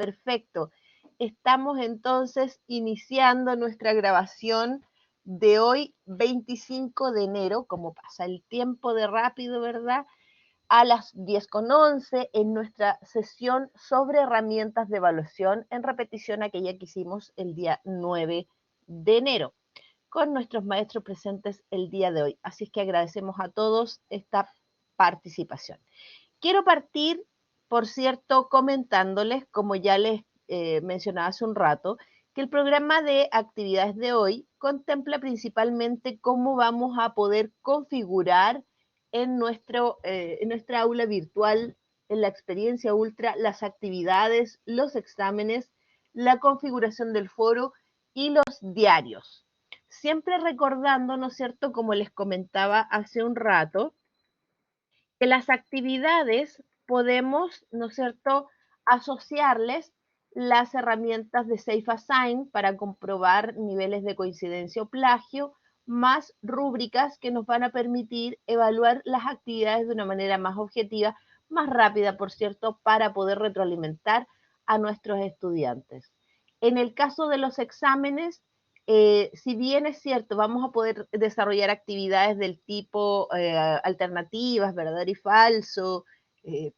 Perfecto. Estamos entonces iniciando nuestra grabación de hoy, 25 de enero, como pasa el tiempo de rápido, ¿verdad? A las 10:11 en nuestra sesión sobre herramientas de evaluación, en repetición aquella que hicimos el día 9 de enero, con nuestros maestros presentes el día de hoy. Así es que agradecemos a todos esta participación. Quiero partir, por cierto, comentándoles, como ya les mencionaba hace un rato, que el programa de actividades de hoy contempla principalmente cómo vamos a poder configurar en nuestra aula virtual, en la experiencia ultra, las actividades, los exámenes, la configuración del foro y los diarios. Siempre recordando, ¿no es cierto?, como les comentaba hace un rato, que las actividades podemos, ¿no es cierto?, asociarles las herramientas de Safe Assign para comprobar niveles de coincidencia o plagio, más rúbricas que nos van a permitir evaluar las actividades de una manera más objetiva, más rápida, por cierto, para poder retroalimentar a nuestros estudiantes. En el caso de los exámenes, si bien es cierto, vamos a poder desarrollar actividades del tipo alternativas, verdadero y falso,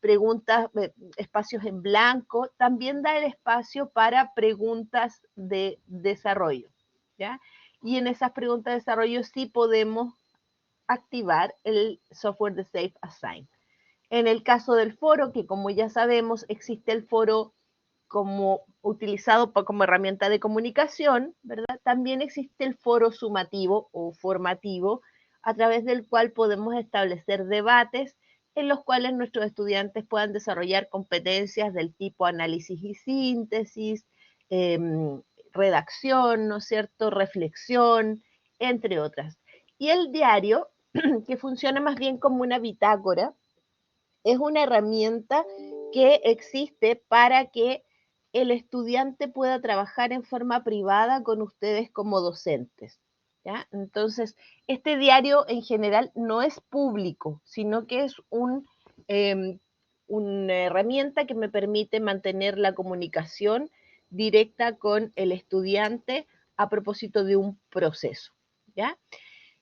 preguntas, espacios en blanco, también da el espacio para preguntas de desarrollo, ¿ya? Y en esas preguntas de desarrollo sí podemos activar el software de Safe Assign. En el caso del foro, que como ya sabemos, existe el foro como utilizado como herramienta de comunicación, ¿verdad? También existe el foro sumativo o formativo, a través del cual podemos establecer debates en los cuales nuestros estudiantes puedan desarrollar competencias del tipo análisis y síntesis, eh, redacción, ¿no es cierto?, reflexión, entre otras. Y el diario, que funciona más bien como una bitácora, es una herramienta que existe para que el estudiante pueda trabajar en forma privada con ustedes como docentes, ¿ya? Entonces, este diario en general no es público, sino que es una herramienta que me permite mantener la comunicación directa con el estudiante a propósito de un proceso, ¿ya?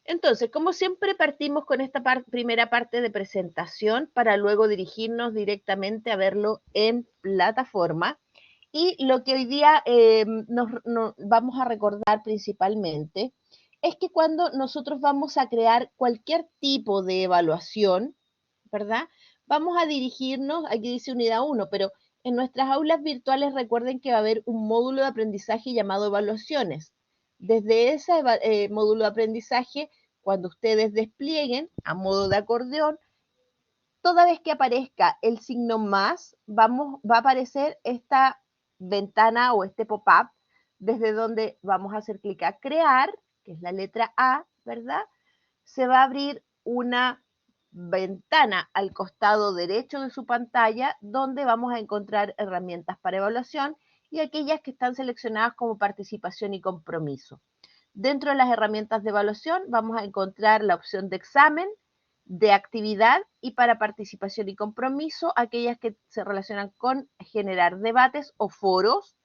Entonces, como siempre, partimos con esta primera parte de presentación para luego dirigirnos directamente a verlo en plataforma. Y lo que hoy día nos vamos a recordar principalmente es que cuando nosotros vamos a crear cualquier tipo de evaluación, ¿verdad? Vamos a dirigirnos, aquí dice unidad 1, pero en nuestras aulas virtuales recuerden que va a haber un módulo de aprendizaje llamado evaluaciones. Desde ese módulo de aprendizaje, cuando ustedes desplieguen a modo de acordeón, toda vez que aparezca el signo más, va a aparecer esta ventana o este pop-up, desde donde vamos a hacer clic a crear, que es la letra A, ¿verdad? Se va a abrir una ventana al costado derecho de su pantalla donde vamos a encontrar herramientas para evaluación y aquellas que están seleccionadas como participación y compromiso. Dentro de las herramientas de evaluación vamos a encontrar la opción de examen, de actividad y para participación y compromiso, aquellas que se relacionan con generar debates o foros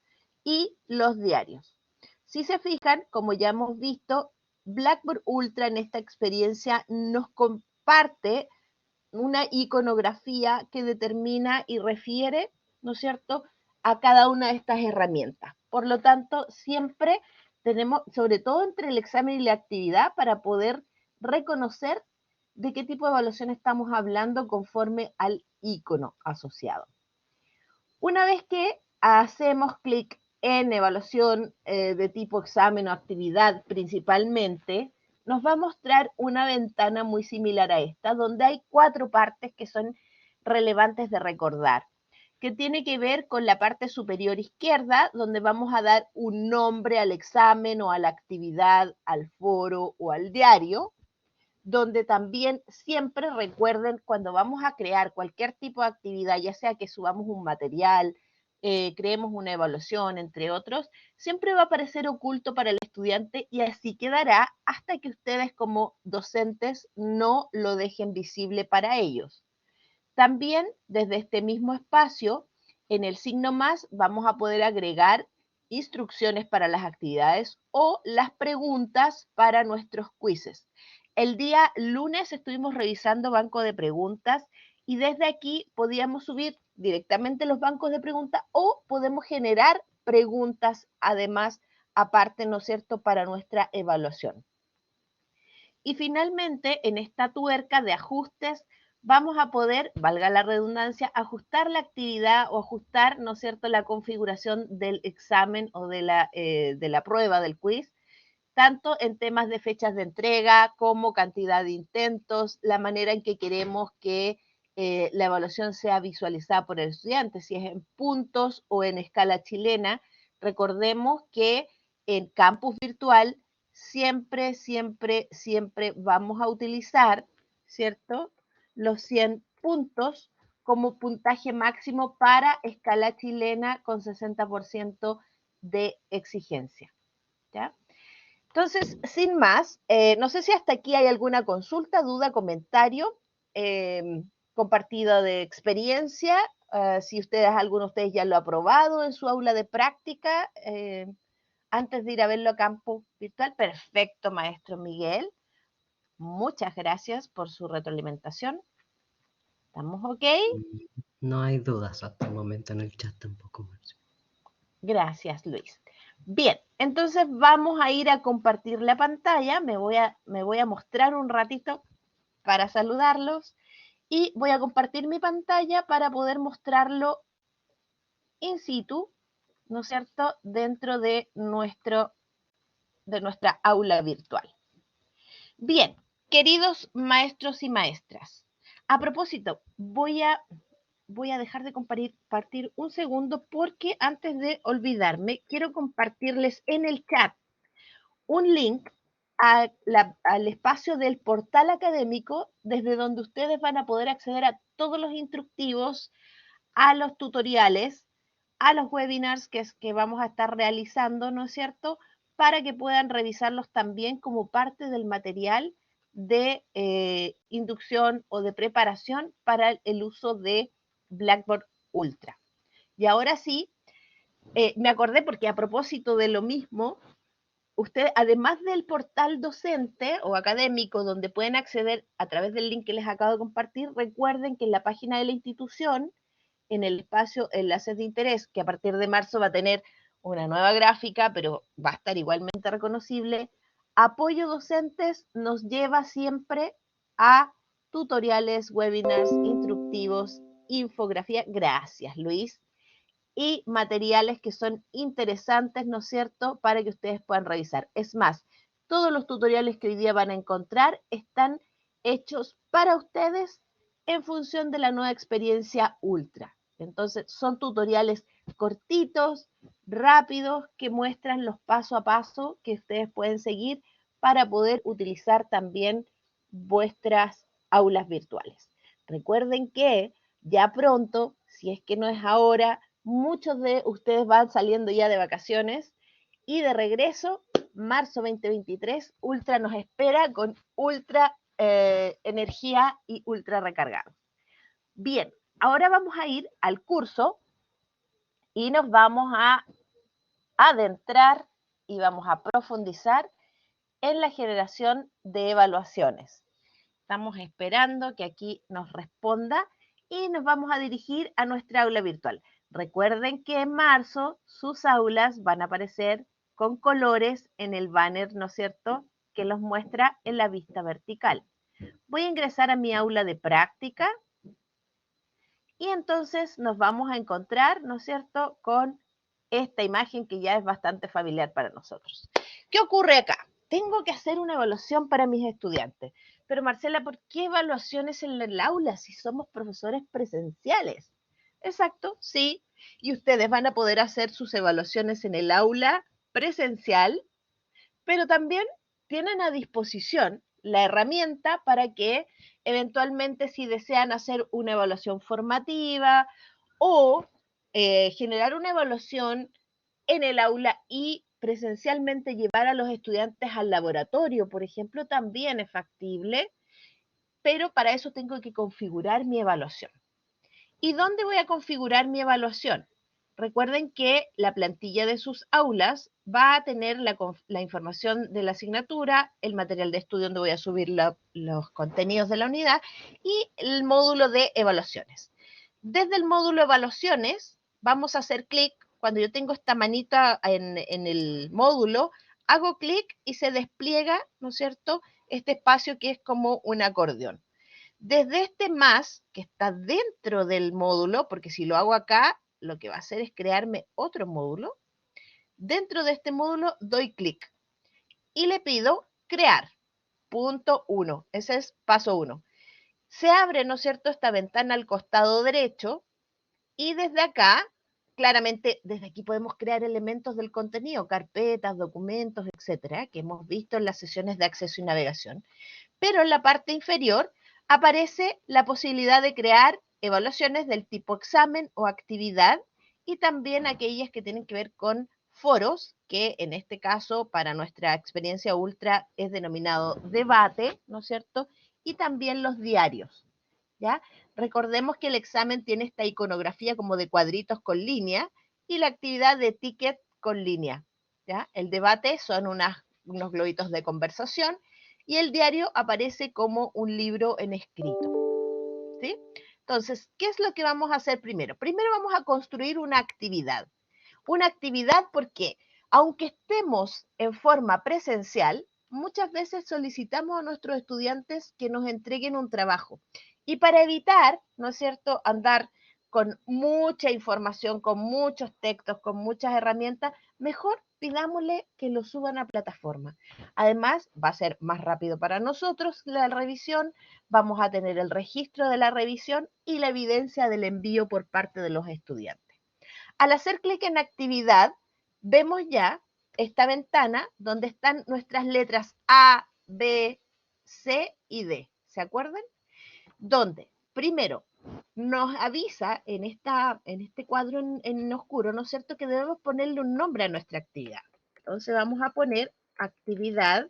y los diarios. Si se fijan, como ya hemos visto, Blackboard Ultra en esta experiencia nos comparte una iconografía que determina y refiere, ¿no es cierto?, a cada una de estas herramientas. Por lo tanto, siempre tenemos, sobre todo entre el examen y la actividad, para poder reconocer de qué tipo de evaluación estamos hablando conforme al icono asociado. Una vez que hacemos clic en evaluación de tipo examen o actividad principalmente, nos va a mostrar una ventana muy similar a esta, donde hay 4 partes que son relevantes de recordar, que tiene que ver con la parte superior izquierda, donde vamos a dar un nombre al examen o a la actividad, al foro o al diario, donde también siempre recuerden cuando vamos a crear cualquier tipo de actividad, ya sea que subamos un material, creemos una evaluación, entre otros, siempre va a aparecer oculto para el estudiante y así quedará hasta que ustedes como docentes no lo dejen visible para ellos. También desde este mismo espacio En el signo más vamos a poder agregar instrucciones para las actividades o las preguntas para nuestros quizzes. El día lunes estuvimos revisando banco de preguntas y desde aquí podíamos subir directamente los bancos de preguntas o podemos generar preguntas además aparte, ¿no es cierto?, para nuestra evaluación. Y finalmente, en esta tuerca de ajustes, vamos a poder, valga la redundancia, ajustar la actividad o ajustar, ¿no es cierto?, la configuración del examen o de la prueba del quiz, tanto en temas de fechas de entrega como cantidad de intentos, la manera en que queremos que la evaluación sea visualizada por el estudiante, si es en puntos o en escala chilena. Recordemos que en campus virtual siempre, siempre, siempre vamos a utilizar, ¿cierto?, los 100 puntos como puntaje máximo para escala chilena con 60% de exigencia, ¿ya? Entonces, sin más, no sé si hasta aquí hay alguna consulta, duda, comentario, compartido de experiencia, si ustedes, alguno de ustedes ya lo ha probado en su aula de práctica, antes de ir a verlo a campo virtual. Perfecto, maestro Miguel. Muchas gracias por su retroalimentación. ¿Estamos ok? No hay dudas hasta el momento en el chat tampoco, Marcio. Gracias, Luis. Bien, entonces vamos a ir a compartir la pantalla. Me voy a mostrar un ratito para saludarlos y voy a compartir mi pantalla para poder mostrarlo in situ, ¿no es cierto?, dentro de nuestra aula virtual. Bien, queridos maestros y maestras, a propósito, voy a dejar de compartir un segundo porque antes de olvidarme, quiero compartirles en el chat un link al espacio del portal académico desde donde ustedes van a poder acceder a todos los instructivos, a los tutoriales, a los webinars que vamos a estar realizando, ¿no es cierto?, para que puedan revisarlos también como parte del material de inducción o de preparación para el uso de Blackboard Ultra. Y ahora sí, me acordé porque a propósito de lo mismo, usted, además del portal docente o académico, donde pueden acceder a través del link que les acabo de compartir, recuerden que en la página de la institución, en el espacio Enlaces de Interés, que a partir de marzo va a tener una nueva gráfica, pero va a estar igualmente reconocible, Apoyo Docentes nos lleva siempre a tutoriales, webinars, instructivos, infografía. Gracias, Luis, y materiales que son interesantes, ¿no es cierto?, para que ustedes puedan revisar. Es más, todos los tutoriales que hoy día van a encontrar están hechos para ustedes en función de la nueva experiencia Ultra. Entonces, son tutoriales cortitos, rápidos, que muestran los paso a paso que ustedes pueden seguir para poder utilizar también vuestras aulas virtuales. Recuerden que ya pronto, si es que no es ahora, muchos de ustedes van saliendo ya de vacaciones y de regreso, marzo 2023, Ultra nos espera con ultra energía y ultra recargado. Bien, ahora vamos a ir al curso y nos vamos a adentrar y vamos a profundizar en la generación de evaluaciones. Estamos esperando que aquí nos responda y nos vamos a dirigir a nuestra aula virtual. Recuerden que en marzo sus aulas van a aparecer con colores en el banner, ¿no es cierto?, que los muestra en la vista vertical. Voy a ingresar a mi aula de práctica y entonces nos vamos a encontrar, ¿no es cierto?, con esta imagen que ya es bastante familiar para nosotros. ¿Qué ocurre acá? Tengo que hacer una evaluación para mis estudiantes. Pero Marcela, ¿por qué evaluaciones en el aula si somos profesores presenciales? Exacto, sí. Y ustedes van a poder hacer sus evaluaciones en el aula presencial, pero también tienen a disposición la herramienta para que eventualmente si desean hacer una evaluación formativa o generar una evaluación en el aula y presencialmente llevar a los estudiantes al laboratorio, por ejemplo, también es factible, pero para eso tengo que configurar mi evaluación. ¿Y dónde voy a configurar mi evaluación? Recuerden que la plantilla de sus aulas va a tener la información de la asignatura, el material de estudio donde voy a subir los contenidos de la unidad y el módulo de evaluaciones. Desde el módulo evaluaciones vamos a hacer clic. Cuando yo tengo esta manita en el módulo, hago clic y se despliega, ¿no es cierto?, este espacio que es como un acordeón. Desde este más, que está dentro del módulo, porque si lo hago acá, lo que va a hacer es crearme otro módulo. Dentro de este módulo doy clic y le pido crear. Punto 1. Ese es paso 1. Se abre, ¿no es cierto?, esta ventana al costado derecho y desde acá, claramente, desde aquí podemos crear elementos del contenido, carpetas, documentos, etcétera, que hemos visto en las sesiones de acceso y navegación. Pero en la parte inferior aparece la posibilidad de crear evaluaciones del tipo examen o actividad y también aquellas que tienen que ver con foros, que en este caso para nuestra experiencia ultra es denominado debate, ¿no es cierto? Y también los diarios, ¿ya? Recordemos que el examen tiene esta iconografía como de cuadritos con línea y la actividad de ticket con línea, ¿ya? El debate son unos globitos de conversación y el diario aparece como un libro en escrito, ¿sí? Entonces, ¿qué es lo que vamos a hacer primero? Primero vamos a construir una actividad. Una actividad porque, aunque estemos en forma presencial, muchas veces solicitamos a nuestros estudiantes que nos entreguen un trabajo. Y para evitar, ¿no es cierto?, andar con mucha información, con muchos textos, con muchas herramientas, mejor pidámosle que lo suban a plataforma. Además, va a ser más rápido para nosotros la revisión, vamos a tener el registro de la revisión y la evidencia del envío por parte de los estudiantes. Al hacer clic en actividad, vemos ya esta ventana donde están nuestras letras A, B, C y D. ¿Se acuerdan? Donde, primero, nos avisa en este cuadro en oscuro, ¿no es cierto?, que debemos ponerle un nombre a nuestra actividad. Entonces vamos a poner actividad,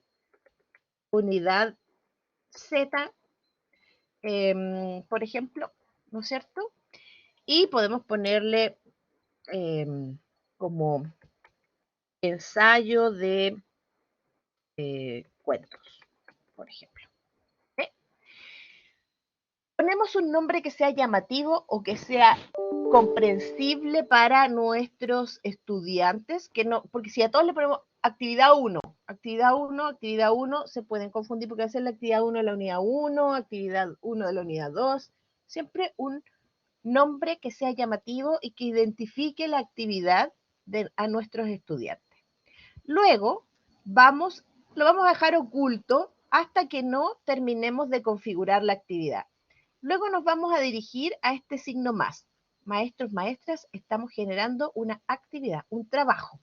unidad Z, por ejemplo, ¿no es cierto? Y podemos ponerle como ensayo de cuentos, por ejemplo. ¿Sí? Ponemos un nombre que sea llamativo o que sea comprensible para nuestros estudiantes, que no, porque si a todos le ponemos actividad 1, actividad 1, se pueden confundir porque a veces la actividad 1 de la unidad 1, actividad 1 de la unidad 2, siempre un nombre que sea llamativo y que identifique la actividad a nuestros estudiantes. Luego, lo vamos a dejar oculto hasta que no terminemos de configurar la actividad. Luego nos vamos a dirigir a este signo más. Maestros, maestras, estamos generando una actividad, un trabajo,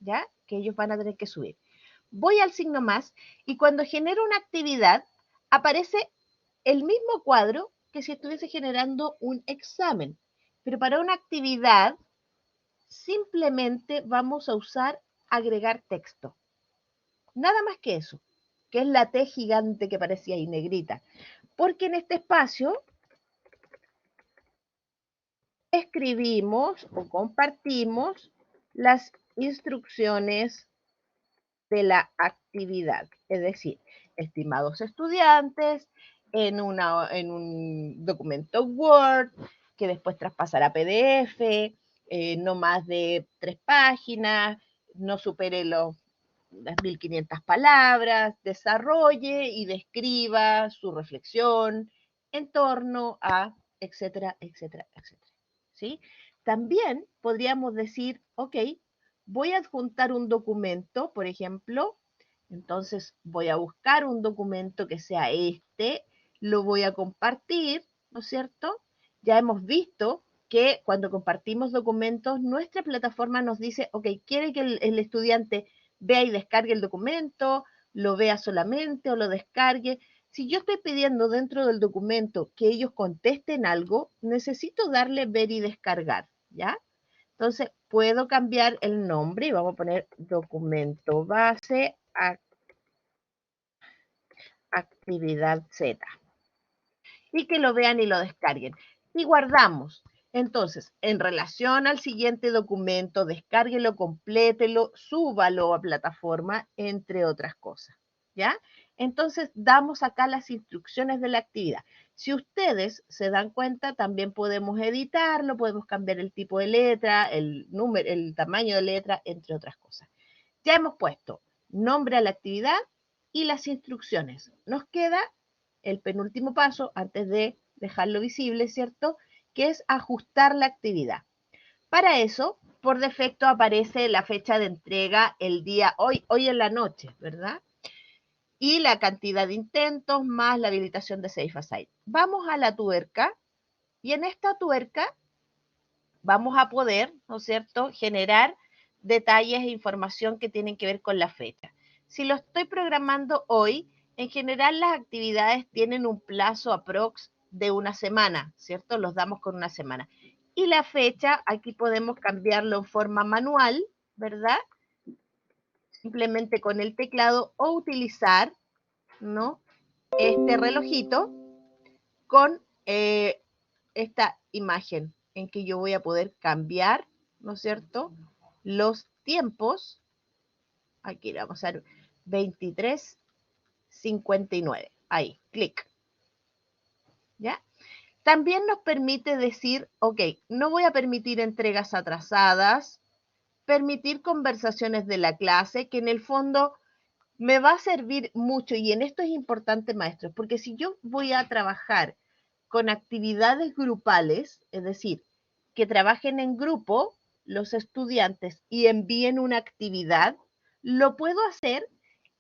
¿ya? Que ellos van a tener que subir. Voy al signo más y cuando genero una actividad, aparece el mismo cuadro que si estuviese generando un examen. Pero para una actividad, simplemente vamos a usar agregar texto. Nada más que eso, que es la T gigante que parecía ahí negrita. Porque en este espacio escribimos o compartimos las instrucciones de la actividad. Es decir, estimados estudiantes, en un documento Word que después traspasará a PDF, no más de 3 páginas, no supere las 1500 palabras, desarrolle y describa su reflexión en torno a, etcétera, etcétera, etcétera. ¿Sí? También podríamos decir, ok, voy a adjuntar un documento, por ejemplo, entonces voy a buscar un documento que sea este, lo voy a compartir, ¿no es cierto? Ya hemos visto que cuando compartimos documentos, nuestra plataforma nos dice, ok, quiere que el estudiante vea y descargue el documento, lo vea solamente o lo descargue. Si yo estoy pidiendo dentro del documento que ellos contesten algo, necesito darle ver y descargar, ¿ya? Entonces, puedo cambiar el nombre y vamos a poner documento base actividad Z. Y que lo vean y lo descarguen. Y guardamos. Entonces, en relación al siguiente documento, descárguelo, complételo, súbalo a plataforma, entre otras cosas, ¿ya? Entonces, damos acá las instrucciones de la actividad. Si ustedes se dan cuenta, también podemos editarlo, podemos cambiar el tipo de letra, el número, el tamaño de letra, entre otras cosas. Ya hemos puesto nombre a la actividad y las instrucciones. Nos queda el penúltimo paso antes de dejarlo visible, ¿cierto? Que es ajustar la actividad. Para eso, por defecto aparece la fecha de entrega el día hoy en la noche, ¿verdad? Y la cantidad de intentos más la habilitación de Safe Aside. Vamos a la tuerca y en esta tuerca vamos a poder, ¿no es cierto?, generar detalles e información que tienen que ver con la fecha. Si lo estoy programando hoy, en general las actividades tienen un plazo aprox de una semana, ¿cierto? Los damos con una semana. Y la fecha, aquí podemos cambiarlo en forma manual, ¿verdad? Simplemente con el teclado o utilizar, ¿no?, este relojito con esta imagen en que yo voy a poder cambiar, ¿no es cierto?, los tiempos. Aquí le vamos a dar 23:59. Ahí, clic. ¿Ya? También nos permite decir, ok, no voy a permitir entregas atrasadas, permitir conversaciones de la clase, que en el fondo me va a servir mucho, y en esto es importante, maestros, porque si yo voy a trabajar con actividades grupales, es decir, que trabajen en grupo los estudiantes y envíen una actividad, lo puedo hacer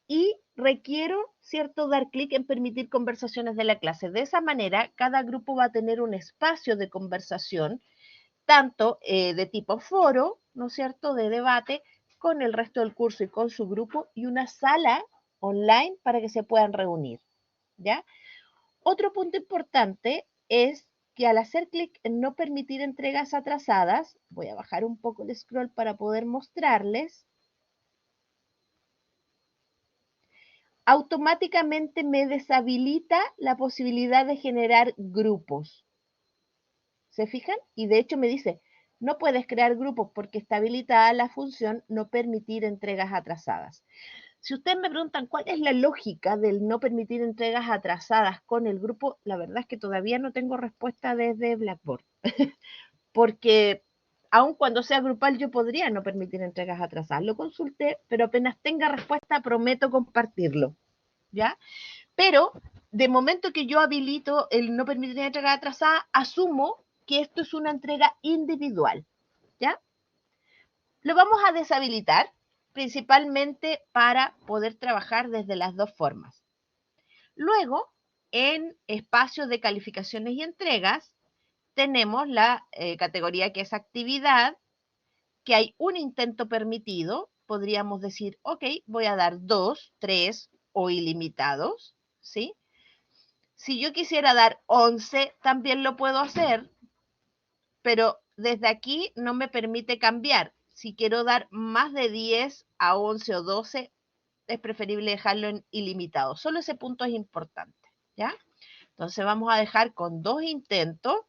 y requiero, ¿cierto?, dar clic en permitir conversaciones de la clase. De esa manera, cada grupo va a tener un espacio de conversación, tanto de tipo foro, ¿no es cierto?, de debate, con el resto del curso y con su grupo, y una sala online para que se puedan reunir, ¿ya? Otro punto importante es que al hacer clic en no permitir entregas atrasadas, voy a bajar un poco el scroll para poder mostrarles, automáticamente me deshabilita la posibilidad de generar grupos. ¿Se fijan? Y de hecho me dice, no puedes crear grupos porque está habilitada la función no permitir entregas atrasadas. Si ustedes me preguntan cuál es la lógica del no permitir entregas atrasadas con el grupo, la verdad es que todavía no tengo respuesta desde Blackboard. Porque aun cuando sea grupal yo podría no permitir entregas atrasadas. Lo consulté, pero apenas tenga respuesta prometo compartirlo, ¿ya? Pero de momento que yo habilito el no permitir entregas atrasadas, asumo que esto es una entrega individual, ¿ya? Lo vamos a deshabilitar principalmente para poder trabajar desde las dos formas. Luego, en espacios de calificaciones y entregas, tenemos la categoría que es actividad, que hay un intento permitido. Podríamos decir, ok, voy a dar 2, 3 o ilimitados, ¿sí? Si yo quisiera dar 11, también lo puedo hacer, pero desde aquí no me permite cambiar. Si quiero dar más de 10 a 11 o 12, es preferible dejarlo en ilimitado. Solo ese punto es importante, ¿ya? Entonces vamos a dejar con 2 intentos.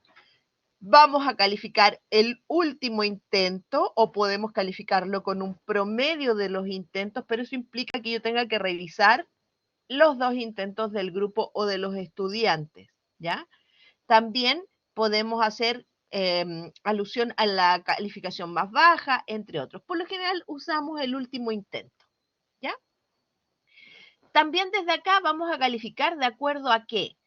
Vamos a calificar el último intento o podemos calificarlo con un promedio de los intentos, pero eso implica que yo tenga que revisar los 2 intentos del grupo o de los estudiantes, ¿ya? También podemos hacer alusión a la calificación más baja, entre otros. Por lo general usamos el último intento, ¿ya? También desde acá vamos a calificar de acuerdo a qué.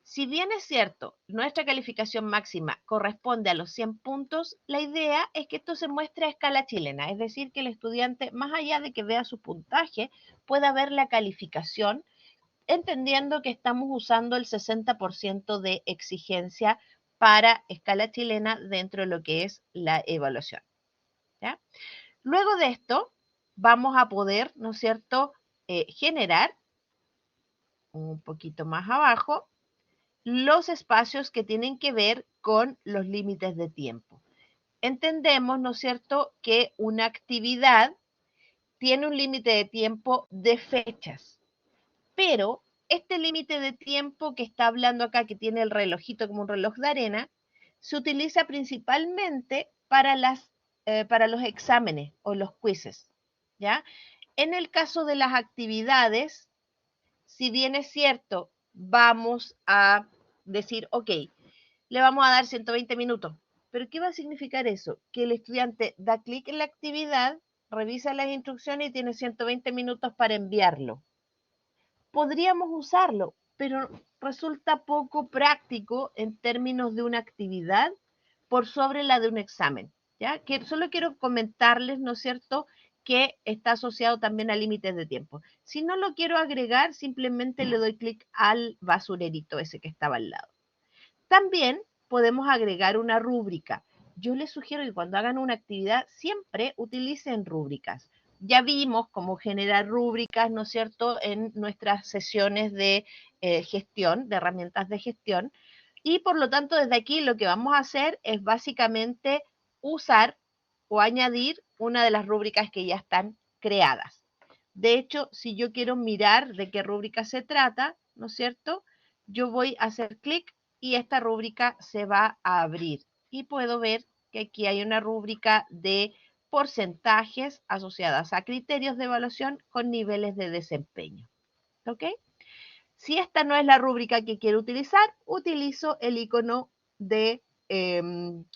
Si bien es cierto, nuestra calificación máxima corresponde a los 100 puntos, la idea es que esto se muestre a escala chilena, es decir, que el estudiante, más allá de que vea su puntaje, pueda ver la calificación, entendiendo que estamos usando el 60% de exigencia para escala chilena dentro de lo que es la evaluación, ¿ya? Luego de esto, vamos a poder, ¿no es cierto?, generar un poquito más abajo los espacios que tienen que ver con los límites de tiempo. Entendemos, ¿no es cierto?, que una actividad tiene un límite de tiempo de fechas, pero este límite de tiempo que está hablando acá, que tiene el relojito como un reloj de arena, se utiliza principalmente para los exámenes o los quizzes, ¿ya? En el caso de las actividades, si bien es cierto, vamos a decir, ok, le vamos a dar 120 minutos, pero ¿qué va a significar eso? Que el estudiante da clic en la actividad, revisa las instrucciones y tiene 120 minutos para enviarlo. Podríamos usarlo, pero resulta poco práctico en términos de una actividad por sobre la de un examen, ¿ya? Que solo quiero comentarles, ¿no es cierto?, que está asociado también a límites de tiempo. Si no lo quiero agregar, simplemente le doy clic al basurerito ese que estaba al lado. También podemos agregar una rúbrica. Yo les sugiero que cuando hagan una actividad siempre utilicen rúbricas. Ya vimos cómo generar rúbricas, ¿no es cierto?, en nuestras sesiones de gestión, de herramientas de gestión. Y por lo tanto, desde aquí lo que vamos a hacer es básicamente usar o añadir una de las rúbricas que ya están creadas. De hecho, si yo quiero mirar de qué rúbrica se trata, ¿no es cierto?, yo voy a hacer clic y esta rúbrica se va a abrir. Y puedo ver que aquí hay una rúbrica de porcentajes asociadas a criterios de evaluación con niveles de desempeño. ¿Ok? Si esta no es la rúbrica que quiero utilizar, utilizo el icono de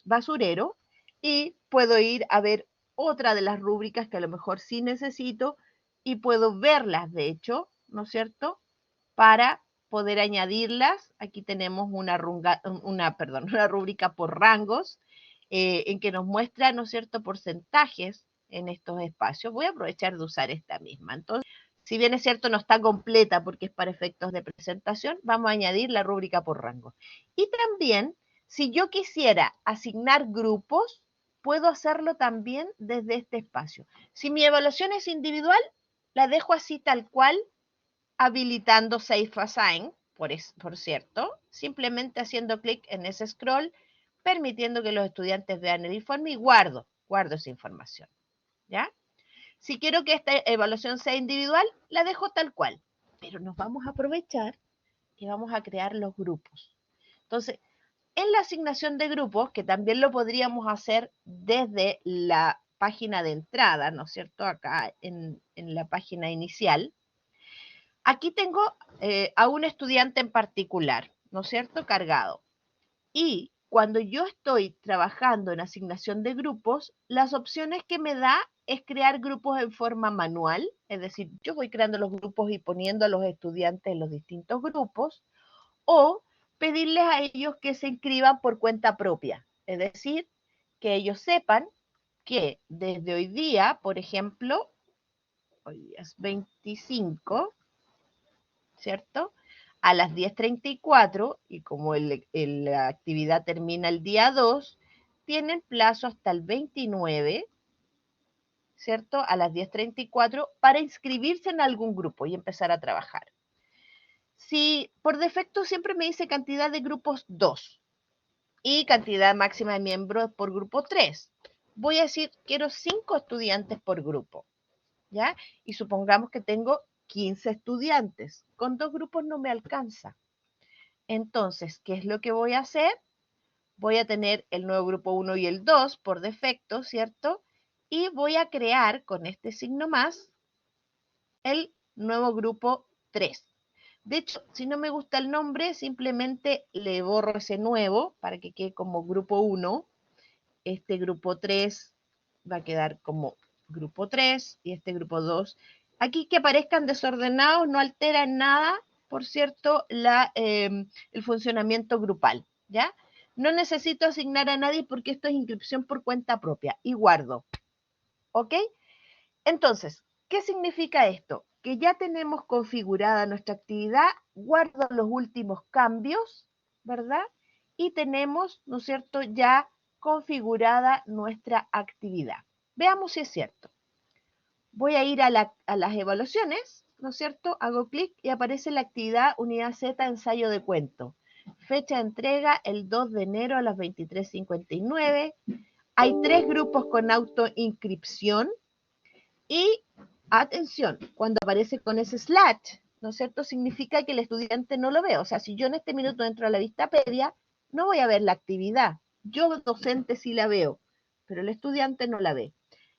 basurero y puedo ir a ver otra de las rúbricas que a lo mejor sí necesito y puedo verlas, de hecho, ¿no es cierto?, para poder añadirlas. Aquí tenemos una rúbrica por rangos en que nos muestra, ¿no es cierto?, porcentajes en estos espacios. Voy a aprovechar de usar esta misma. Entonces, si bien es cierto, no está completa porque es para efectos de presentación, vamos a añadir la rúbrica por rango. Y también, si yo quisiera asignar grupos, puedo hacerlo también desde este espacio. Si mi evaluación es individual, la dejo así tal cual, habilitando Safe Assign, por cierto, simplemente haciendo clic en ese scroll, permitiendo que los estudiantes vean el informe y guardo esa información, ¿ya? Si quiero que esta evaluación sea individual, la dejo tal cual, pero nos vamos a aprovechar y vamos a crear los grupos. Entonces, en la asignación de grupos, que también lo podríamos hacer desde la página de entrada, ¿no es cierto?, acá en la página inicial, aquí tengo a un estudiante en particular, ¿no es cierto?, cargado. Y cuando yo estoy trabajando en asignación de grupos, las opciones que me da es crear grupos en forma manual, es decir, yo voy creando los grupos y poniendo a los estudiantes en los distintos grupos, o pedirles a ellos que se inscriban por cuenta propia, es decir, que ellos sepan que desde hoy día, por ejemplo, hoy día es 25, ¿cierto?, a las 10:34, y como la actividad termina el día 2, tienen plazo hasta el 29, ¿cierto?, a las 10:34 para inscribirse en algún grupo y empezar a trabajar. Si por defecto siempre me dice cantidad de grupos 2 y cantidad máxima de miembros por grupo 3, voy a decir quiero 5 estudiantes por grupo, ¿ya? Y supongamos que tengo 15 estudiantes, con 2 grupos no me alcanza. Entonces, ¿qué es lo que voy a hacer? Voy a tener el nuevo grupo 1 y el 2 por defecto, ¿cierto? Y voy a crear con este signo más el nuevo grupo 3. De hecho, si no me gusta el nombre, simplemente le borro ese nuevo para que quede como grupo 1. Este grupo 3 va a quedar como grupo 3 y este grupo 2. Aquí que aparezcan desordenados no altera en nada, por cierto, el funcionamiento grupal, ¿ya? No necesito asignar a nadie porque esto es inscripción por cuenta propia y guardo, ¿ok? Entonces, ¿qué significa esto? Que ya tenemos configurada nuestra actividad, guardo los últimos cambios, ¿verdad? Y tenemos, ¿no es cierto?, ya configurada nuestra actividad. Veamos si es cierto. Voy a ir a las evaluaciones, ¿no es cierto? Hago clic y aparece la actividad unidad Z, ensayo de cuento. Fecha de entrega el 2 de enero a las 23:59. Hay 3 grupos con autoinscripción y, atención, cuando aparece con ese slash, ¿no es cierto?, significa que el estudiante no lo ve. O sea, si yo en este minuto entro a la Vistapedia, no voy a ver la actividad, Yo docente sí la veo, pero el estudiante no la ve.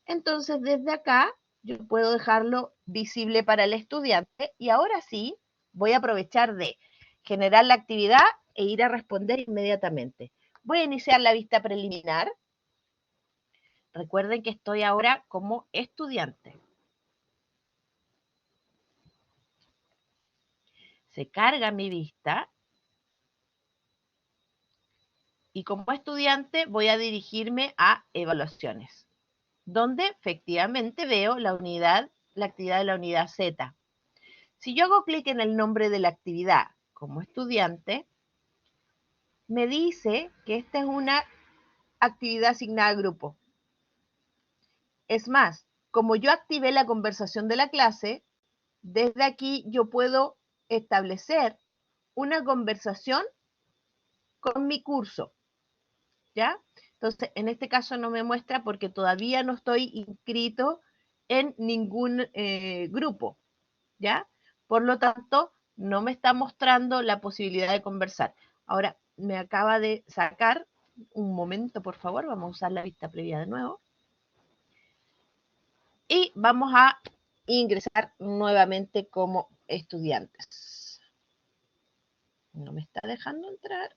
Entonces, desde acá, yo puedo dejarlo visible para el estudiante y ahora sí voy a aprovechar de generar la actividad e ir a responder inmediatamente. Voy a iniciar la vista preliminar. Recuerden que estoy ahora como estudiante. Se carga mi vista y como estudiante voy a dirigirme a evaluaciones, donde efectivamente veo la actividad de la unidad Z. Si yo hago clic en el nombre de la actividad como estudiante, me dice que esta es una actividad asignada a grupo. Es más, como yo activé la conversación de la clase, desde aquí yo puedo establecer una conversación con mi curso, ¿ya? Entonces, en este caso no me muestra porque todavía no estoy inscrito en ningún grupo, ¿ya? Por lo tanto, no me está mostrando la posibilidad de conversar. Ahora, me acaba de sacar, un momento por favor, vamos a usar la vista previa de nuevo. Y vamos a ingresar nuevamente como estudiantes. No me está dejando entrar.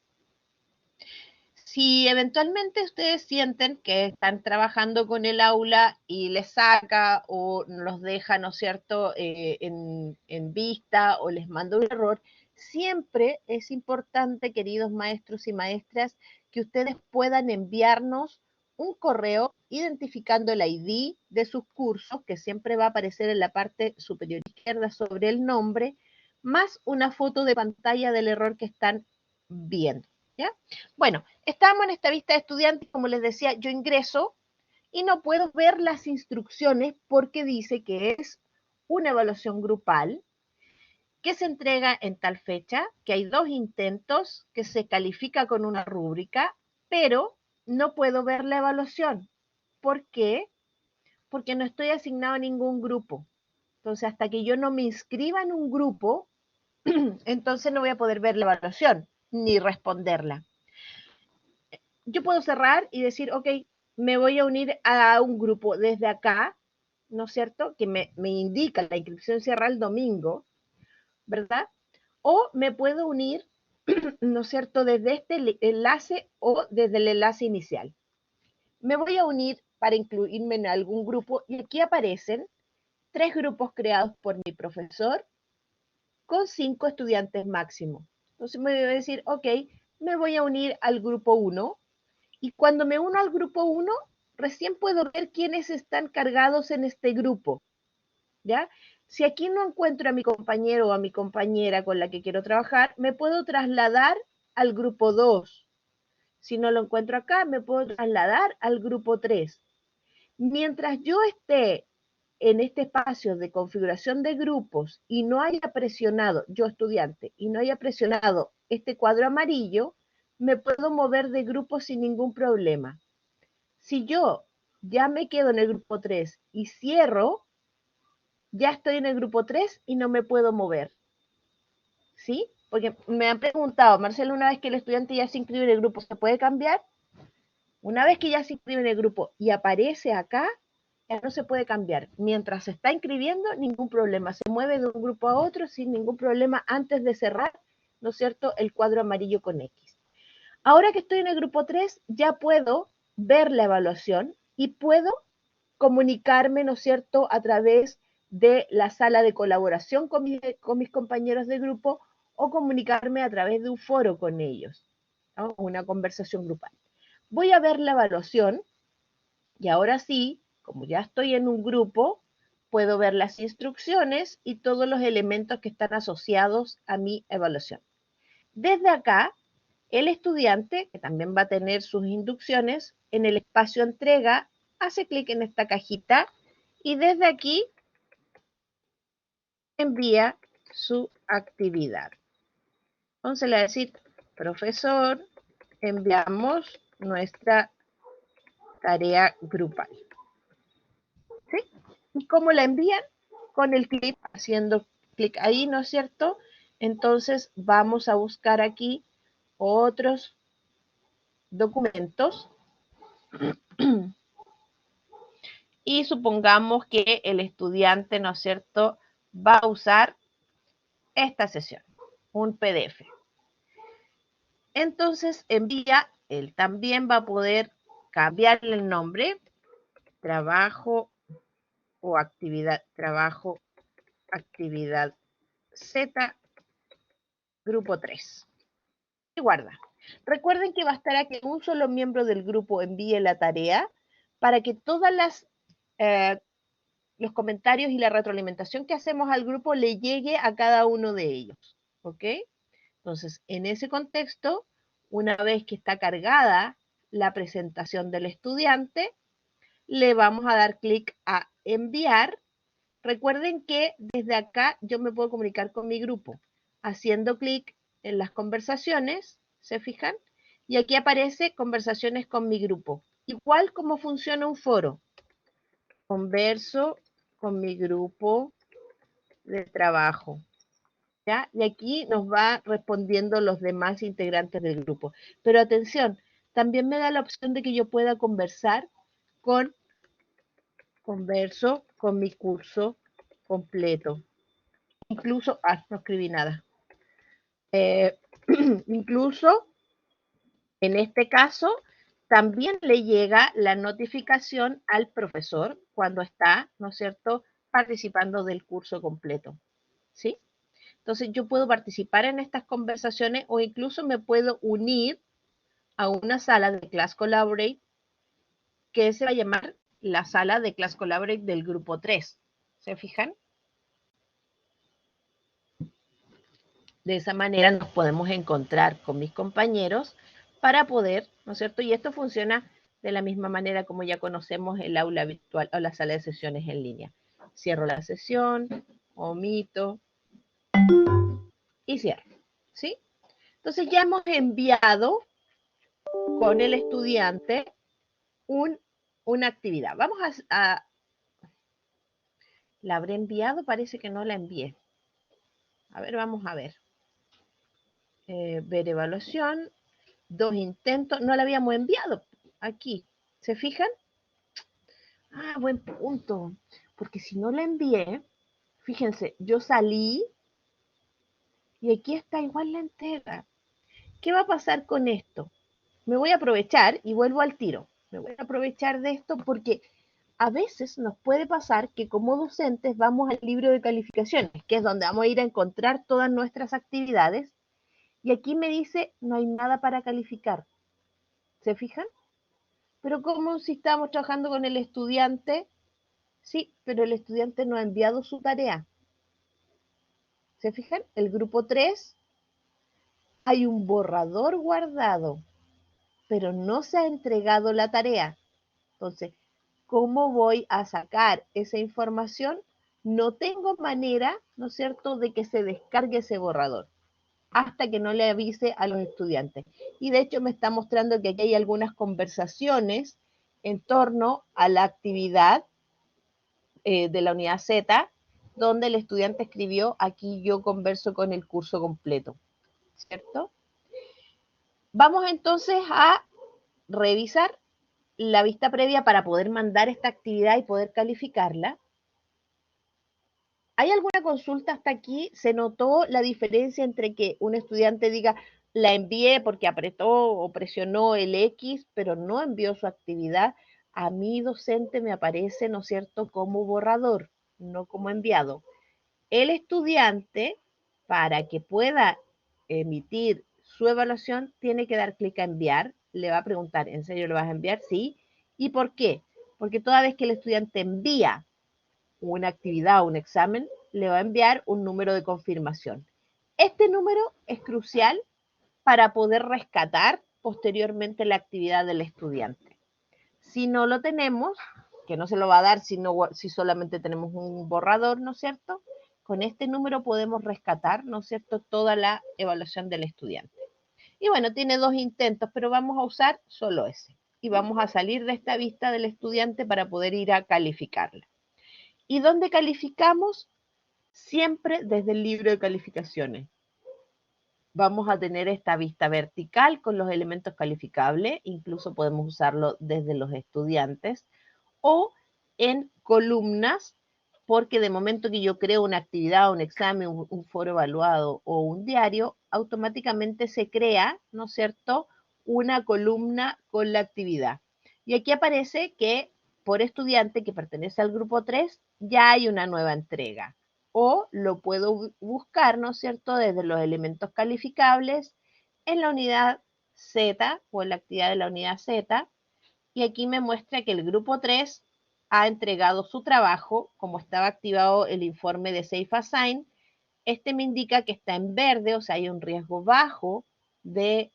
Si eventualmente ustedes sienten que están trabajando con el aula y les saca o los deja, ¿no es cierto?, en vista o les manda un error, siempre es importante, queridos maestros y maestras, que ustedes puedan enviarnos un correo identificando el ID de sus cursos, que siempre va a aparecer en la parte superior izquierda sobre el nombre, más una foto de pantalla del error que están viendo, ¿ya? Bueno, estamos en esta vista de estudiantes, como les decía, yo ingreso y no puedo ver las instrucciones porque dice que es una evaluación grupal que se entrega en tal fecha, que hay 2 intentos, que se califica con una rúbrica, pero no puedo ver la evaluación. ¿Por qué? Porque no estoy asignado a ningún grupo. Entonces, hasta que yo no me inscriba en un grupo, entonces no voy a poder ver la evaluación ni responderla. Yo puedo cerrar y decir, ok, me voy a unir a un grupo desde acá, ¿no es cierto? Que me indica la inscripción cierra el domingo, ¿verdad? O me puedo unir, ¿no es cierto?, desde este enlace o desde el enlace inicial. Me voy a unir para incluirme en algún grupo y aquí aparecen 3 grupos creados por mi profesor con 5 estudiantes máximo. Entonces me voy a decir, ok, me voy a unir al grupo 1 y cuando me uno al grupo 1, recién puedo ver quiénes están cargados en este grupo, ¿ya? Si aquí no encuentro a mi compañero o a mi compañera con la que quiero trabajar, me puedo trasladar al grupo 2. Si no lo encuentro acá, me puedo trasladar al grupo 3. Mientras yo esté en este espacio de configuración de grupos y no haya presionado, yo estudiante, y no haya presionado este cuadro amarillo, me puedo mover de grupo sin ningún problema. Si yo ya me quedo en el grupo 3 y cierro, ya estoy en el grupo 3 y no me puedo mover. ¿Sí? Porque me han preguntado, Marcelo, una vez que el estudiante ya se inscribe en el grupo, ¿se puede cambiar? Una vez que ya se inscribe en el grupo y aparece acá, ya no se puede cambiar. Mientras se está inscribiendo, ningún problema. Se mueve de un grupo a otro sin ningún problema antes de cerrar, ¿no es cierto?, el cuadro amarillo con X. Ahora que estoy en el grupo 3, ya puedo ver la evaluación y puedo comunicarme, ¿no es cierto?, a través de la sala de colaboración con mis compañeros de grupo o comunicarme a través de un foro con ellos, ¿no?, una conversación grupal. Voy a ver la evaluación y ahora sí, como ya estoy en un grupo, puedo ver las instrucciones y todos los elementos que están asociados a mi evaluación. Desde acá, el estudiante, que también va a tener sus inducciones, en el espacio entrega, hace clic en esta cajita y desde aquí envía su actividad. Entonces le va a decir, profesor, enviamos nuestra tarea grupal. ¿Sí? ¿Y cómo la envían? Con el clip, haciendo clic ahí, ¿no es cierto? Entonces vamos a buscar aquí otros documentos, y supongamos que el estudiante, ¿no es cierto?, va a usar esta sesión, un PDF. Entonces envía, él también va a poder cambiarle el nombre, trabajo o actividad, trabajo, actividad Z, grupo 3. Y guarda. Recuerden que bastará que un solo miembro del grupo envíe la tarea para que todas los comentarios y la retroalimentación que hacemos al grupo le llegue a cada uno de ellos. ¿Ok? Entonces, en ese contexto, una vez que está cargada la presentación del estudiante, le vamos a dar clic a enviar. Recuerden que desde acá yo me puedo comunicar con mi grupo haciendo clic en las conversaciones, ¿se fijan? Y aquí aparece conversaciones con mi grupo. Igual como funciona un foro. Converso con mi grupo de trabajo. ¿Ya? Y aquí nos va respondiendo los demás integrantes del grupo. Pero atención, también me da la opción de que yo pueda converso con mi curso completo. Incluso, no escribí nada. Incluso, en este caso, también le llega la notificación al profesor cuando está, ¿no es cierto?, participando del curso completo. ¿Sí? Entonces yo puedo participar en estas conversaciones o incluso me puedo unir a una sala de Class Collaborate que se va a llamar la sala de Class Collaborate del grupo 3. ¿Se fijan? De esa manera nos podemos encontrar con mis compañeros para poder, ¿no es cierto? Y esto funciona de la misma manera como ya conocemos el aula virtual o la sala de sesiones en línea. Cierro la sesión, omito y cierro. ¿Sí? Entonces ya hemos enviado con el estudiante una actividad. Vamos a... ¿La habré enviado? Parece que no la envié. A ver, vamos a ver. Ver evaluación. 2 intentos. No la habíamos enviado aquí. ¿Se fijan? Ah, buen punto. Porque si no la envié, fíjense, yo salí y aquí está igual la entrega. ¿Qué va a pasar con esto? Me voy a aprovechar y vuelvo al tiro. Me voy a aprovechar de esto porque a veces nos puede pasar que como docentes vamos al libro de calificaciones, que es donde vamos a ir a encontrar todas nuestras actividades, y aquí me dice no hay nada para calificar. ¿Se fijan? Pero como si estamos trabajando con el estudiante, sí, pero el estudiante no ha enviado su tarea. ¿Se fijan? El grupo 3 hay un borrador guardado, pero no se ha entregado la tarea. Entonces, ¿cómo voy a sacar esa información? No tengo manera, ¿no es cierto?, de que se descargue ese borrador hasta que no le avise a los estudiantes. Y de hecho me está mostrando que aquí hay algunas conversaciones en torno a la actividad de la unidad Z, donde el estudiante escribió, aquí yo converso con el curso completo, ¿cierto? Vamos entonces a revisar la vista previa para poder mandar esta actividad y poder calificarla. ¿Hay alguna consulta hasta aquí? ¿Se notó la diferencia entre que un estudiante diga la envié porque apretó o presionó el X, pero no envió su actividad? A mi docente me aparece, ¿no es cierto?, como borrador, no como enviado. El estudiante, para que pueda emitir su evaluación, tiene que dar clic a enviar. Le va a preguntar, ¿en serio lo vas a enviar? Sí. ¿Y por qué? Porque toda vez que el estudiante envía una actividad o un examen, le va a enviar un número de confirmación. Este número es crucial para poder rescatar posteriormente la actividad del estudiante. Si no lo tenemos, que no se lo va a dar si solamente tenemos un borrador, ¿no es cierto? Con este número podemos rescatar, ¿no es cierto?, toda la evaluación del estudiante. Y bueno, tiene 2 intentos, pero vamos a usar solo ese. Y vamos a salir de esta vista del estudiante para poder ir a calificarla. ¿Y dónde calificamos? Siempre desde el libro de calificaciones. vamos a tener esta vista vertical con los elementos calificables, incluso podemos usarlo desde los estudiantes, o en columnas, porque de momento que yo creo una actividad, un examen, un foro evaluado o un diario, automáticamente se crea, ¿no es cierto?, una columna con la actividad. Y aquí aparece que por estudiante que pertenece al grupo 3 ya hay una nueva entrega. O lo puedo buscar, ¿no es cierto?, desde los elementos calificables en la unidad Z o en la actividad de la unidad Z. Y aquí me muestra que el grupo 3 ha entregado su trabajo, como estaba activado el informe de Safe Assign. Este me indica que está en verde, o sea, hay un riesgo bajo de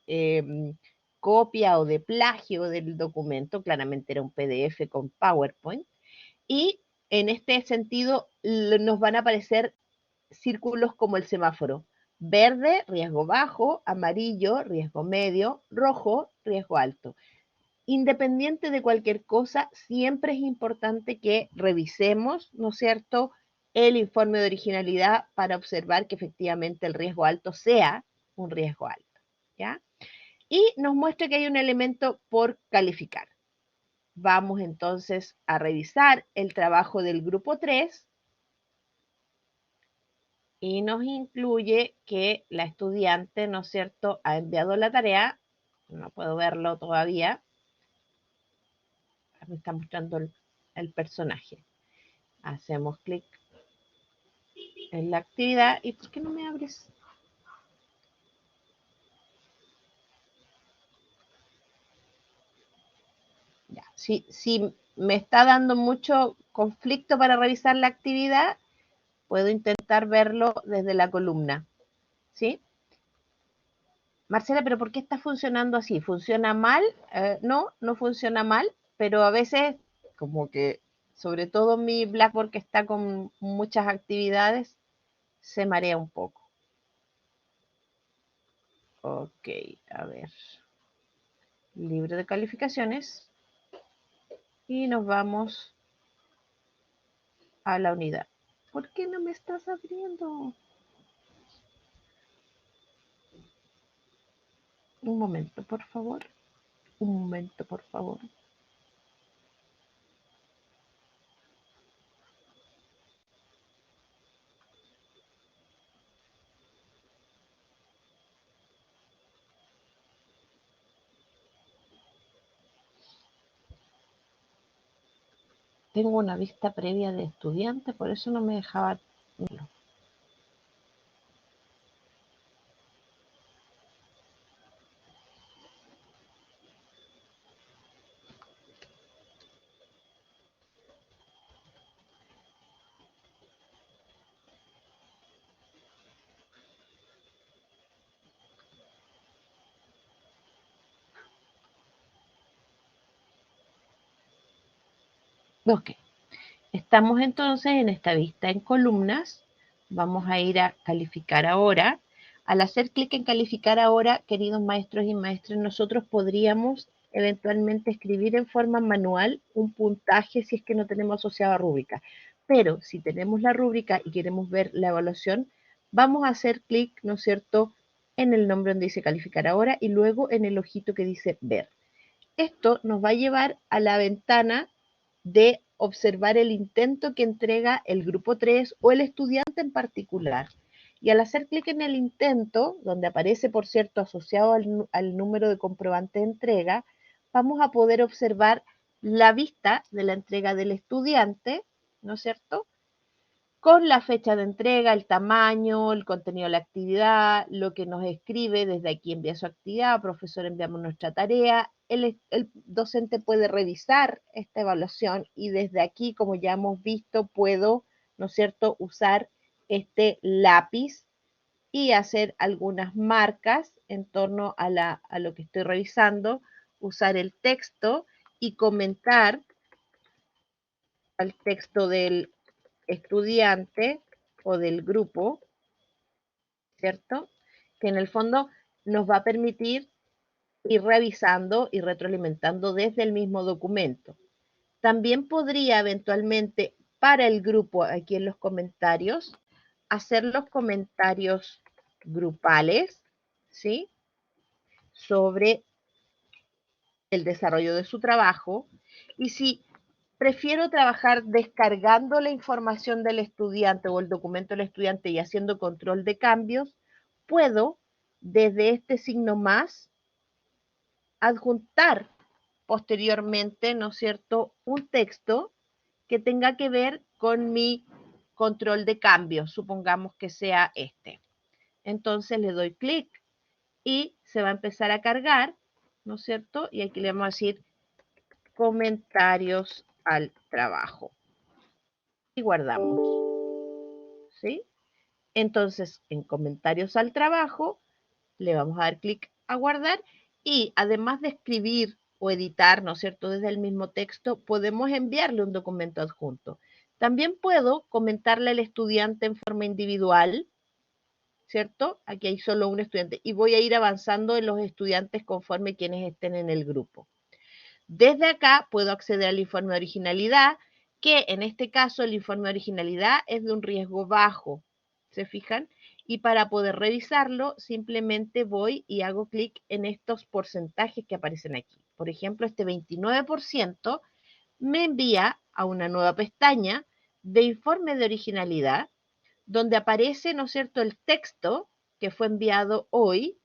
copia o de plagio del documento. Claramente era un PDF con PowerPoint. Y en este sentido nos van a aparecer círculos como el semáforo. Verde, riesgo bajo; amarillo, riesgo medio; rojo, riesgo alto. Independiente de cualquier cosa, siempre es importante que revisemos, ¿no es cierto?, el informe de originalidad para observar que efectivamente el riesgo alto sea un riesgo alto, ¿ya? Y nos muestra que hay un elemento por calificar. Vamos entonces a revisar el trabajo del grupo 3 y nos incluye que la estudiante, ¿no es cierto?, ha enviado la tarea. No puedo verlo todavía. Me está mostrando el personaje. Hacemos clic en la actividad. ¿Y por qué no me abres? Ya. Si me está dando mucho conflicto para revisar la actividad, puedo intentar verlo desde la columna. ¿Sí? Marcela, ¿pero por qué está funcionando así? ¿Funciona mal? No, no funciona mal, pero a veces, como que, sobre todo mi Blackboard que está con muchas actividades, se marea un poco. Ok, a ver. Libro de calificaciones. Y nos vamos a la unidad. ¿Por qué no me estás abriendo? Un momento, por favor. Un momento, por favor. Tengo una vista previa de estudiante, por eso no me dejaba verlo. Ok, estamos entonces en esta vista en columnas. Vamos a ir a calificar ahora. Al hacer clic en calificar ahora, queridos maestros y maestras, nosotros podríamos eventualmente escribir en forma manual un puntaje si es que no tenemos asociado a rúbrica. Pero si tenemos la rúbrica y queremos ver la evaluación, vamos a hacer clic, ¿no es cierto?, en el nombre donde dice calificar ahora y luego en el ojito que dice ver. Esto nos va a llevar a la ventana de observar el intento que entrega el grupo 3 o el estudiante en particular. Y al hacer clic en el intento, donde aparece, por cierto, asociado al número de comprobante de entrega, vamos a poder observar la vista de la entrega del estudiante, ¿no es cierto?, con la fecha de entrega, el tamaño, el contenido de la actividad, lo que nos escribe, desde aquí envía su actividad, profesor, enviamos nuestra tarea. El docente puede revisar esta evaluación y desde aquí, como ya hemos visto, puedo, ¿no es cierto?, usar este lápiz y hacer algunas marcas en torno a lo que estoy revisando, usar el texto y comentar al texto del estudiante o del grupo, ¿cierto? Que en el fondo nos va a permitir ir revisando y retroalimentando desde el mismo documento. También podría eventualmente para el grupo, aquí en los comentarios, hacer los comentarios grupales, ¿sí? Sobre el desarrollo de su trabajo. Y si prefiero trabajar descargando la información del estudiante o el documento del estudiante y haciendo control de cambios, puedo, desde este signo más, adjuntar posteriormente, ¿no es cierto?, un texto que tenga que ver con mi control de cambios, supongamos que sea este. Entonces le doy clic y se va a empezar a cargar, ¿no es cierto? Y aquí le vamos a decir comentarios al trabajo. Y guardamos, ¿sí? Entonces, en comentarios al trabajo, le vamos a dar clic a guardar y además de escribir o editar, ¿no es cierto?, desde el mismo texto, podemos enviarle un documento adjunto. También puedo comentarle al estudiante en forma individual, ¿cierto? Aquí hay solo un estudiante y voy a ir avanzando en los estudiantes conforme quienes estén en el grupo. Desde acá puedo acceder al informe de originalidad, que en este caso el informe de originalidad es de un riesgo bajo, ¿se fijan? Y para poder revisarlo, simplemente voy y hago clic en estos porcentajes que aparecen aquí. Por ejemplo, este 29% me envía a una nueva pestaña de informe de originalidad, donde aparece, ¿no es cierto?, el texto que fue enviado hoy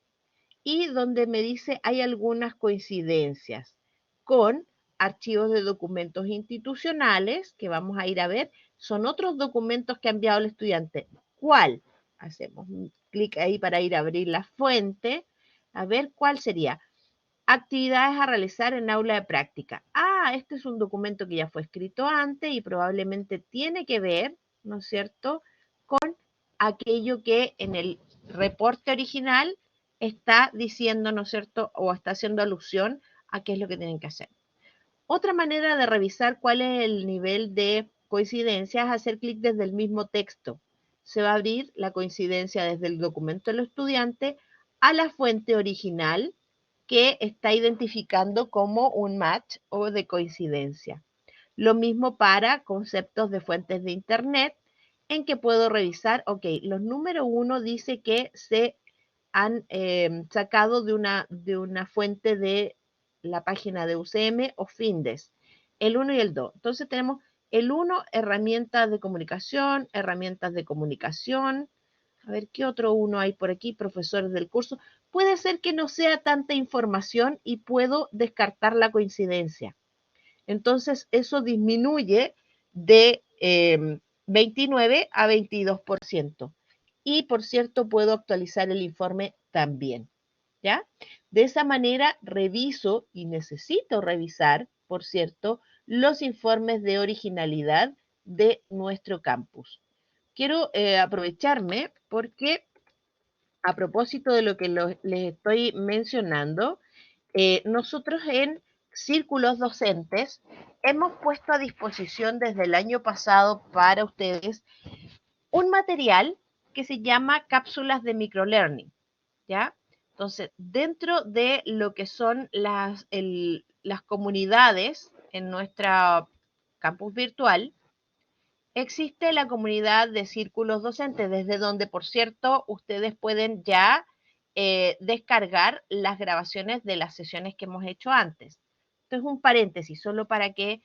y donde me dice hay algunas coincidencias con archivos de documentos institucionales que vamos a ir a ver. Son otros documentos que ha enviado el estudiante. ¿Cuál? Hacemos un clic ahí para ir a abrir la fuente. A ver cuál sería. Actividades a realizar en aula de práctica. Ah, este es un documento que ya fue escrito antes y probablemente tiene que ver, ¿no es cierto?, con aquello que en el reporte original está diciendo, ¿no es cierto?, o está haciendo alusión a qué es lo que tienen que hacer. Otra manera de revisar cuál es el nivel de coincidencia es hacer clic desde el mismo texto. Se va a abrir la coincidencia desde el documento del estudiante a la fuente original que está identificando como un match o de coincidencia. Lo mismo para conceptos de fuentes de Internet, en que puedo revisar, ok, los número 1 dice que se han sacado de una fuente de la página de UCM o Findes, el 1 y el 2. Entonces tenemos el 1, herramientas de comunicación, a ver qué otro uno hay por aquí, profesores del curso. Puede ser que no sea tanta información y puedo descartar la coincidencia. Entonces eso disminuye de 29 a 22%. Y por cierto, puedo actualizar el informe también, ¿ya? De esa manera reviso y necesito revisar, por cierto, los informes de originalidad de nuestro campus. Quiero aprovecharme porque a propósito de lo que les estoy mencionando, nosotros en círculos docentes hemos puesto a disposición desde el año pasado para ustedes un material que se llama cápsulas de microlearning, ¿ya? Entonces, dentro de lo que son las comunidades en nuestra campus virtual, existe la comunidad de círculos docentes, desde donde, por cierto, ustedes pueden ya descargar las grabaciones de las sesiones que hemos hecho antes. Esto es un paréntesis, solo para que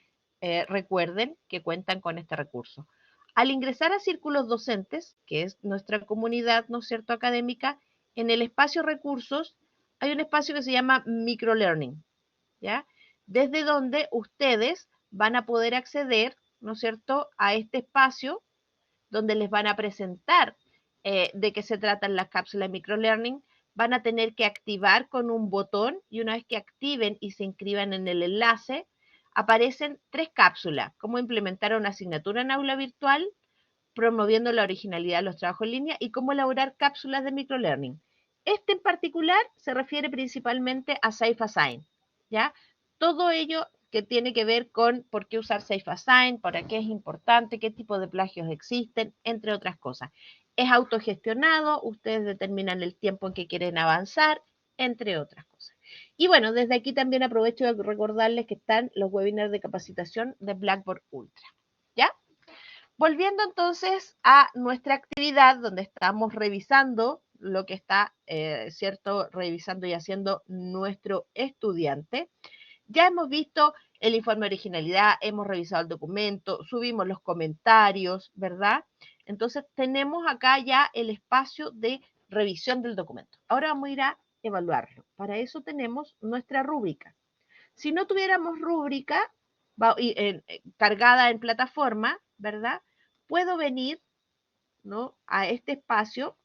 recuerden que cuentan con este recurso. Al ingresar a círculos docentes, que es nuestra comunidad, ¿no es cierto?, académica, en el espacio recursos hay un espacio que se llama microlearning, ¿ya? Desde donde ustedes van a poder acceder, ¿no es cierto?, a este espacio donde les van a presentar de qué se tratan las cápsulas de microlearning. Van a tener que activar con un botón y una vez que activen y se inscriban en el enlace, aparecen 3 cápsulas: cómo implementar una asignatura en aula virtual, promoviendo la originalidad de los trabajos en línea y cómo elaborar cápsulas de microlearning. Este en particular se refiere principalmente a Safe Assign, ¿ya? Todo ello que tiene que ver con por qué usar Safe Assign, para qué es importante, qué tipo de plagios existen, entre otras cosas. Es autogestionado, ustedes determinan el tiempo en que quieren avanzar, entre otras cosas. Y bueno, desde aquí también aprovecho de recordarles que están los webinars de capacitación de Blackboard Ultra, ¿ya? Volviendo entonces a nuestra actividad donde estamos revisando lo que está, ¿cierto?, revisando y haciendo nuestro estudiante. Ya hemos visto el informe de originalidad, hemos revisado el documento, subimos los comentarios, ¿verdad? Entonces tenemos acá ya el espacio de revisión del documento. Ahora vamos a ir a evaluarlo. Para eso tenemos nuestra rúbrica. Si no tuviéramos rúbrica cargada en plataforma, ¿verdad? Puedo venir, ¿no?, a este espacio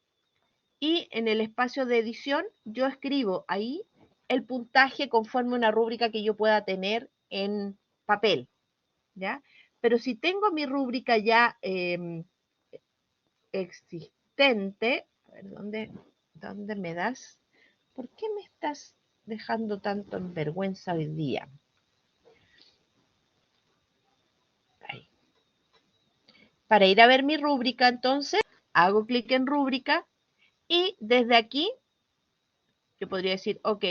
y en el espacio de edición yo escribo ahí el puntaje conforme una rúbrica que yo pueda tener en papel, ¿ya? Pero si tengo mi rúbrica ya existente, a ver, ¿dónde me das? ¿Por qué me estás dejando tanto en vergüenza hoy día? Ahí. Para ir a ver mi rúbrica, entonces, hago clic en rúbrica y desde aquí yo podría decir, ok,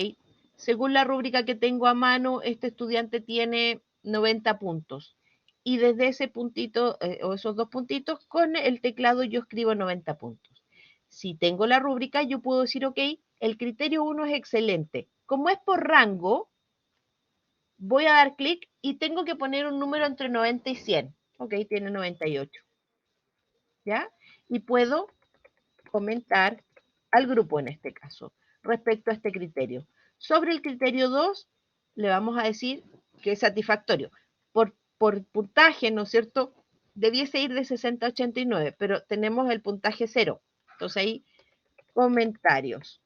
según la rúbrica que tengo a mano, este estudiante tiene 90 puntos. Y desde ese puntito, o esos dos puntitos, con el teclado yo escribo 90 puntos. Si tengo la rúbrica, yo puedo decir, ok, el criterio 1 es excelente. Como es por rango, voy a dar clic y tengo que poner un número entre 90 y 100. Ok, tiene 98. ¿Ya? Y puedo comentar al grupo en este caso, respecto a este criterio. Sobre el criterio 2, le vamos a decir que es satisfactorio. Por puntaje, ¿no es cierto?, debiese ir de 60 a 89, pero tenemos el puntaje 0. Entonces ahí, comentarios.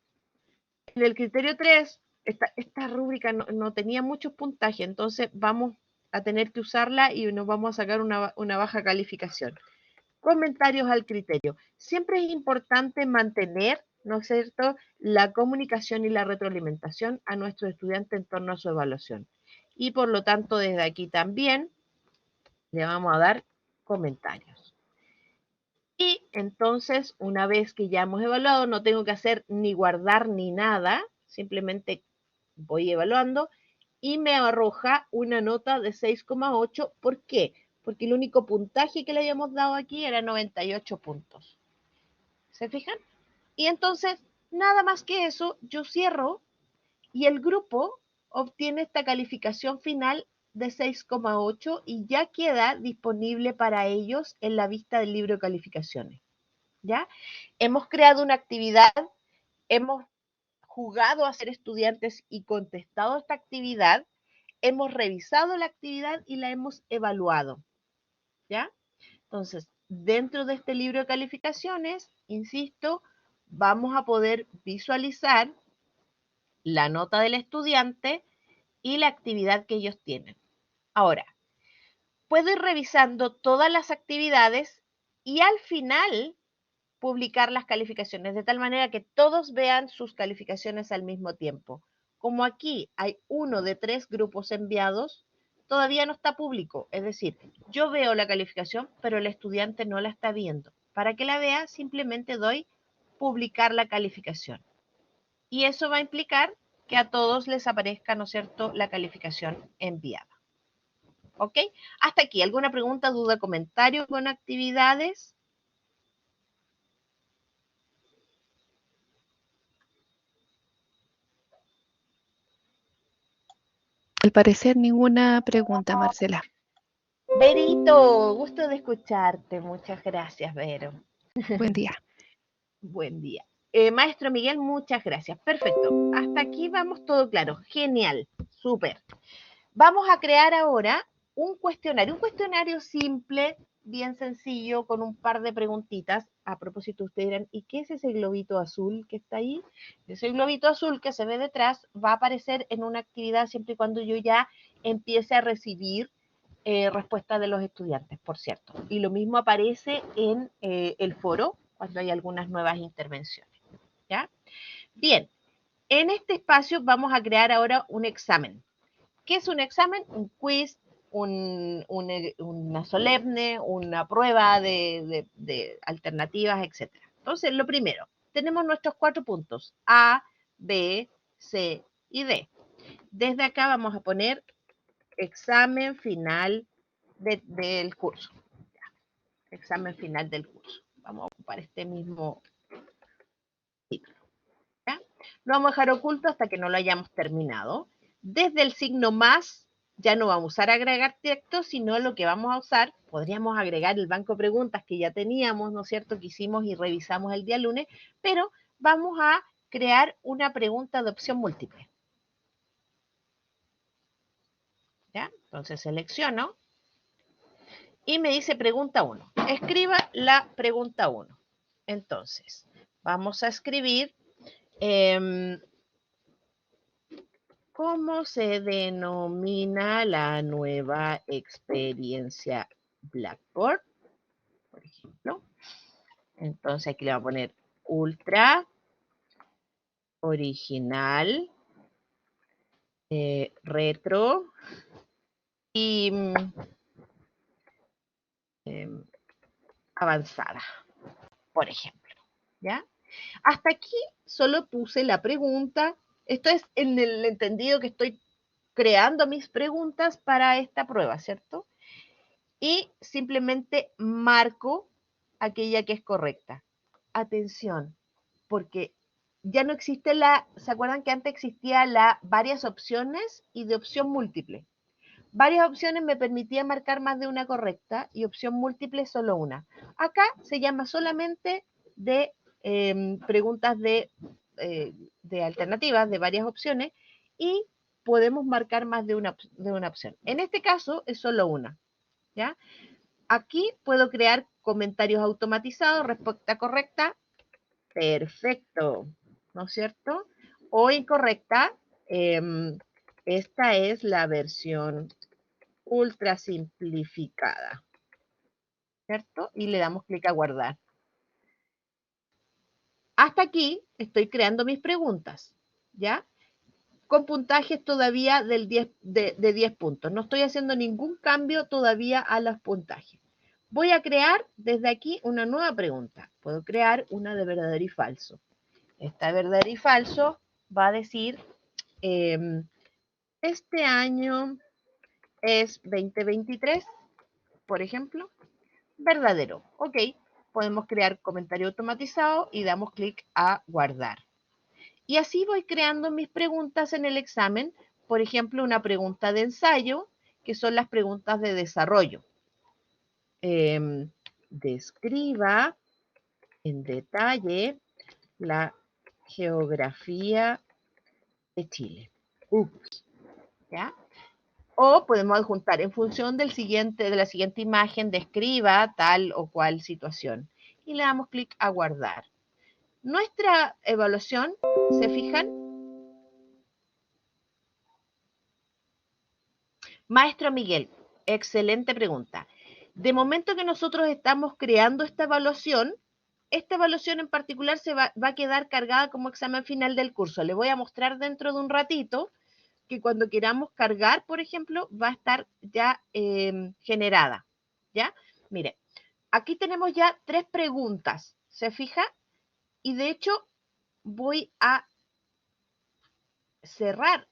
En el criterio 3, esta rúbrica no tenía muchos puntajes, entonces vamos a tener que usarla y nos vamos a sacar una baja calificación. Comentarios al criterio. Siempre es importante mantener, ¿no es cierto?, la comunicación y la retroalimentación a nuestros estudiantes en torno a su evaluación. Y por lo tanto, desde aquí también le vamos a dar comentarios. Y entonces, una vez que ya hemos evaluado, no tengo que hacer ni guardar ni nada, simplemente voy evaluando y me arroja una nota de 6,8. ¿Por qué? Porque el único puntaje que le habíamos dado aquí era 98 puntos. ¿Se fijan? Y entonces, nada más que eso, yo cierro y el grupo obtiene esta calificación final de 6,8 y ya queda disponible para ellos en la vista del libro de calificaciones. ¿Ya? Hemos creado una actividad, hemos jugado a ser estudiantes y contestado esta actividad, hemos revisado la actividad y la hemos evaluado. ¿Ya? Entonces, dentro de este libro de calificaciones, insisto, vamos a poder visualizar la nota del estudiante y la actividad que ellos tienen. Ahora, puedo ir revisando todas las actividades y al final publicar las calificaciones, de tal manera que todos vean sus calificaciones al mismo tiempo. Como aquí hay 1 de 3 grupos enviados, todavía no está público. Es decir, yo veo la calificación, pero el estudiante no la está viendo. Para que la vea, simplemente doy publicar la calificación. Y eso va a implicar que a todos les aparezca, ¿no es cierto?, la calificación enviada. ¿Ok? Hasta aquí. ¿Alguna pregunta, duda, comentario con actividades? Al parecer, ninguna pregunta, Marcela. Verito, gusto de escucharte. Muchas gracias, Vero. Buen día. Buen día. Maestro Miguel, muchas gracias. Perfecto. Hasta aquí vamos todo claro. Genial. Súper. Vamos a crear ahora un cuestionario simple, bien sencillo, con un par de preguntitas. A propósito, ustedes dirán, ¿y qué es ese globito azul que está ahí? Ese globito azul que se ve detrás va a aparecer en una actividad siempre y cuando yo ya empiece a recibir respuestas de los estudiantes, por cierto. Y lo mismo aparece en el foro cuando hay algunas nuevas intervenciones. ¿Ya? Bien, en este espacio vamos a crear ahora un examen. ¿Qué es un examen? Un quiz, una solemne, una prueba de alternativas, etc. Entonces, lo primero, tenemos nuestros 4 puntos, A, B, C y D. Desde acá vamos a poner examen final del curso. Examen final del curso. Vamos a ocupar este mismo título. ¿Ya? Lo vamos a dejar oculto hasta que no lo hayamos terminado. Desde el signo más, ya no vamos a usar agregar texto, sino lo que vamos a usar, podríamos agregar el banco de preguntas que ya teníamos, ¿no es cierto?, que hicimos y revisamos el día lunes, pero vamos a crear una pregunta de opción múltiple. ¿Ya? Entonces selecciono y me dice pregunta 1. Escriba la pregunta 1. Entonces, vamos a escribir ¿cómo se denomina la nueva experiencia Blackboard? Por ejemplo. Entonces aquí le voy a poner ultra, original, retro y avanzada, por ejemplo. ¿Ya? Hasta aquí solo puse la pregunta. Esto es en el entendido que estoy creando mis preguntas para esta prueba, ¿cierto? Y simplemente marco aquella que es correcta. Atención, porque ya no existe ¿se acuerdan que antes existía la varias opciones y de opción múltiple? Varias opciones me permitían marcar más de una correcta y opción múltiple solo una. Acá se llama solamente de preguntas de alternativas, de varias opciones, y podemos marcar más de una opción. En este caso es solo una. ¿Ya? Aquí puedo crear comentarios automatizados, respuesta correcta, perfecto, ¿no es cierto? O incorrecta, esta es la versión ultra simplificada, ¿cierto? Y le damos clic a guardar. Hasta aquí estoy creando mis preguntas, ¿ya? Con puntajes todavía de 10 puntos. No estoy haciendo ningún cambio todavía a los puntajes. Voy a crear desde aquí una nueva pregunta. Puedo crear una de verdadero y falso. Esta verdadero y falso va a decir, este año es 2023, por ejemplo. Verdadero. Ok, podemos crear comentario automatizado y damos clic a guardar. Y así voy creando mis preguntas en el examen. Por ejemplo, una pregunta de ensayo, que son las preguntas de desarrollo. Describa en detalle la geografía de Chile. Ups, ¿ya? O podemos adjuntar en función de la siguiente imagen, describa tal o cual situación. Y le damos clic a guardar. Nuestra evaluación, ¿se fijan? Maestro Miguel, excelente pregunta. De momento que nosotros estamos creando esta evaluación en particular va a quedar cargada como examen final del curso. Le voy a mostrar dentro de un ratito que cuando queramos cargar, por ejemplo, va a estar ya generada. ¿Ya? Mire, aquí tenemos ya 3 preguntas. ¿Se fija? Y de hecho, voy a cerrar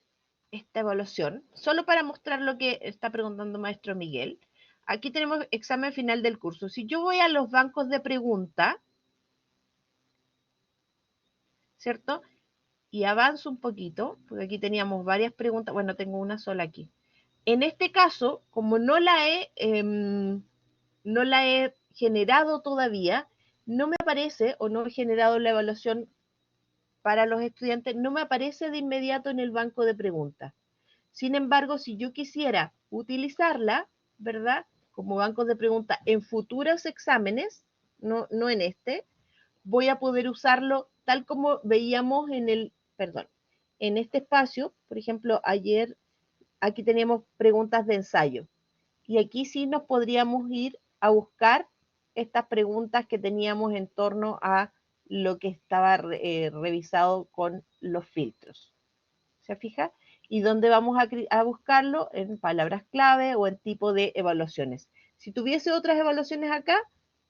esta evaluación, solo para mostrar lo que está preguntando maestro Miguel. Aquí tenemos examen final del curso. Si yo voy a los bancos de pregunta, ¿cierto? Y avanzo un poquito, porque aquí teníamos varias preguntas. Bueno, tengo una sola aquí. En este caso, como no la he generado todavía, no me aparece o no he generado la evaluación para los estudiantes, no me aparece de inmediato en el banco de preguntas. Sin embargo, si yo quisiera utilizarla, ¿verdad? Como banco de preguntas en futuros exámenes, no en este, voy a poder usarlo tal como veíamos en este espacio. Por ejemplo, ayer aquí teníamos preguntas de ensayo. Y aquí sí nos podríamos ir a buscar estas preguntas que teníamos en torno a lo que estaba revisado con los filtros. ¿Se fija? ¿Y dónde vamos a buscarlo? En palabras clave o en tipo de evaluaciones. Si tuviese otras evaluaciones acá,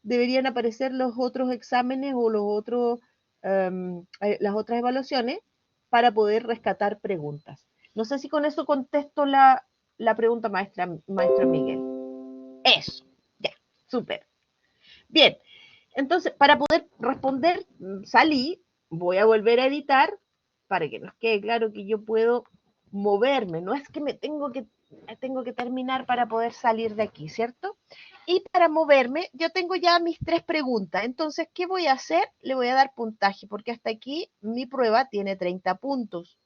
deberían aparecer los otros exámenes o las otras evaluaciones para poder rescatar preguntas. No sé si con eso contesto la pregunta, maestro Miguel. Eso, ya, súper. Bien, entonces, para poder responder, salí, voy a volver a editar para que nos quede claro que yo puedo moverme. No es que tengo que terminar para poder salir de aquí, ¿cierto? Y para moverme, yo tengo ya mis 3 preguntas. Entonces, ¿qué voy a hacer? Le voy a dar puntaje, porque hasta aquí mi prueba tiene 30 puntos.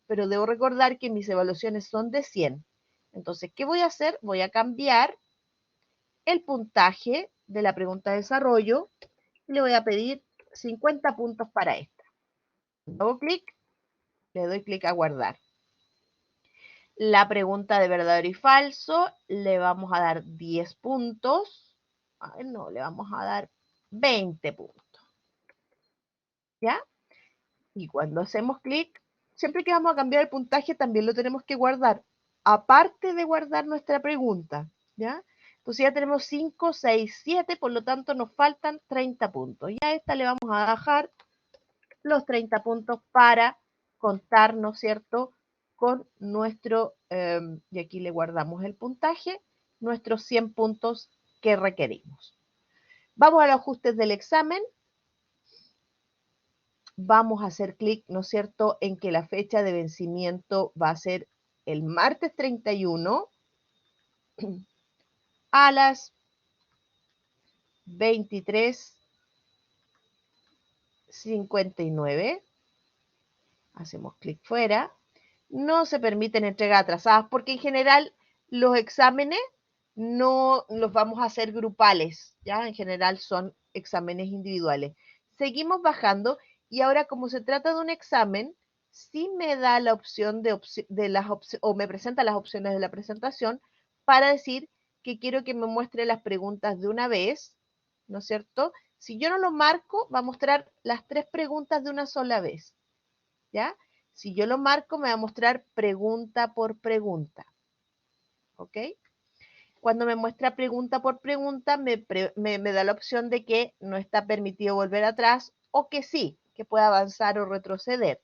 Pero debo recordar que mis evaluaciones son de 100. Entonces, ¿qué voy a hacer? Voy a cambiar el puntaje de la pregunta de desarrollo y le voy a pedir 50 puntos para esta. Hago clic, le doy clic a guardar. La pregunta de verdadero y falso le vamos a dar 10 puntos. Ay, no, le vamos a dar 20 puntos. ¿Ya? Y cuando hacemos clic, siempre que vamos a cambiar el puntaje también lo tenemos que guardar. Aparte de guardar nuestra pregunta. ¿Ya? Entonces ya tenemos 5, 6, 7, por lo tanto nos faltan 30 puntos. Y a esta le vamos a dejar los 30 puntos para contar, ¿no es cierto?, con nuestro, y aquí le guardamos el puntaje, nuestros 100 puntos que requerimos. Vamos a los ajustes del examen. Vamos a hacer clic, ¿no es cierto?, en que la fecha de vencimiento va a ser el martes 31 a las 23:59. Hacemos clic fuera. No se permiten entregas atrasadas porque en general los exámenes no los vamos a hacer grupales, ¿ya? En general son exámenes individuales. Seguimos bajando y ahora como se trata de un examen, sí me da la opción o me presenta las opciones de la presentación para decir que quiero que me muestre las preguntas de una vez, ¿no es cierto? Si yo no lo marco, va a mostrar las 3 preguntas de una sola vez, ¿ya? Si yo lo marco, me va a mostrar pregunta por pregunta, ¿ok? Cuando me muestra pregunta por pregunta, me da la opción de que no está permitido volver atrás o que sí, que pueda avanzar o retroceder.